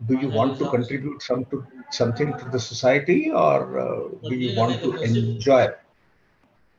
Do you want to contribute something to the society or do you want to enjoy?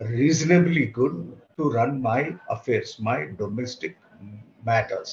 reasonably good to run my affairs, my domestic matters.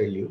tell you.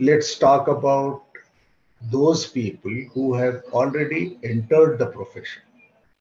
let's talk about those people who have already entered the profession.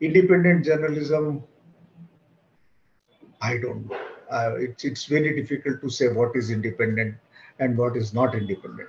Independent journalism, I don't know. It's very difficult to say what is independent and what is not independent.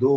2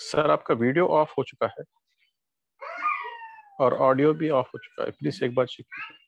سر آپ کا video of ہو چکا ہے اور audio بھی of ہو چکا ہے، please ایک بار check کیجیے۔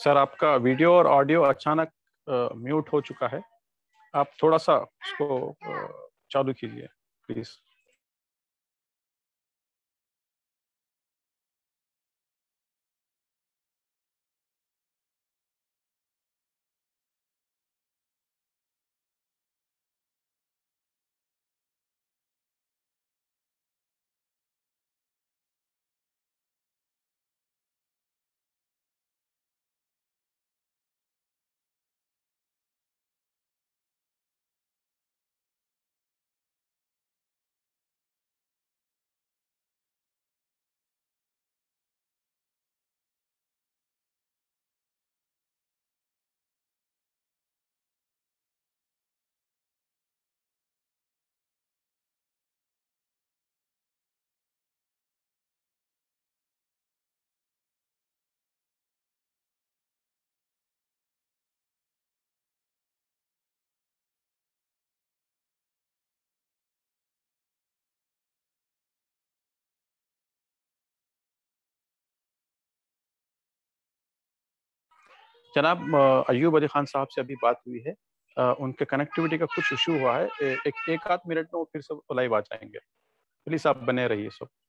سر آپ کا ویڈیو اور آڈیو اچانک میوٹ ہو چکا ہے، آپ تھوڑا سا اس کو چالو کیجیے پلیز۔ جناب ایوب علی خان صاحب سے ابھی بات ہوئی ہے، ان کے کنیکٹیوٹی کا کچھ ایشو ہوا ہے، ایک آدھ منٹ میں وہ پھر سے لائیو آ جائیں گے، پلیز آپ بنے رہیے سب۔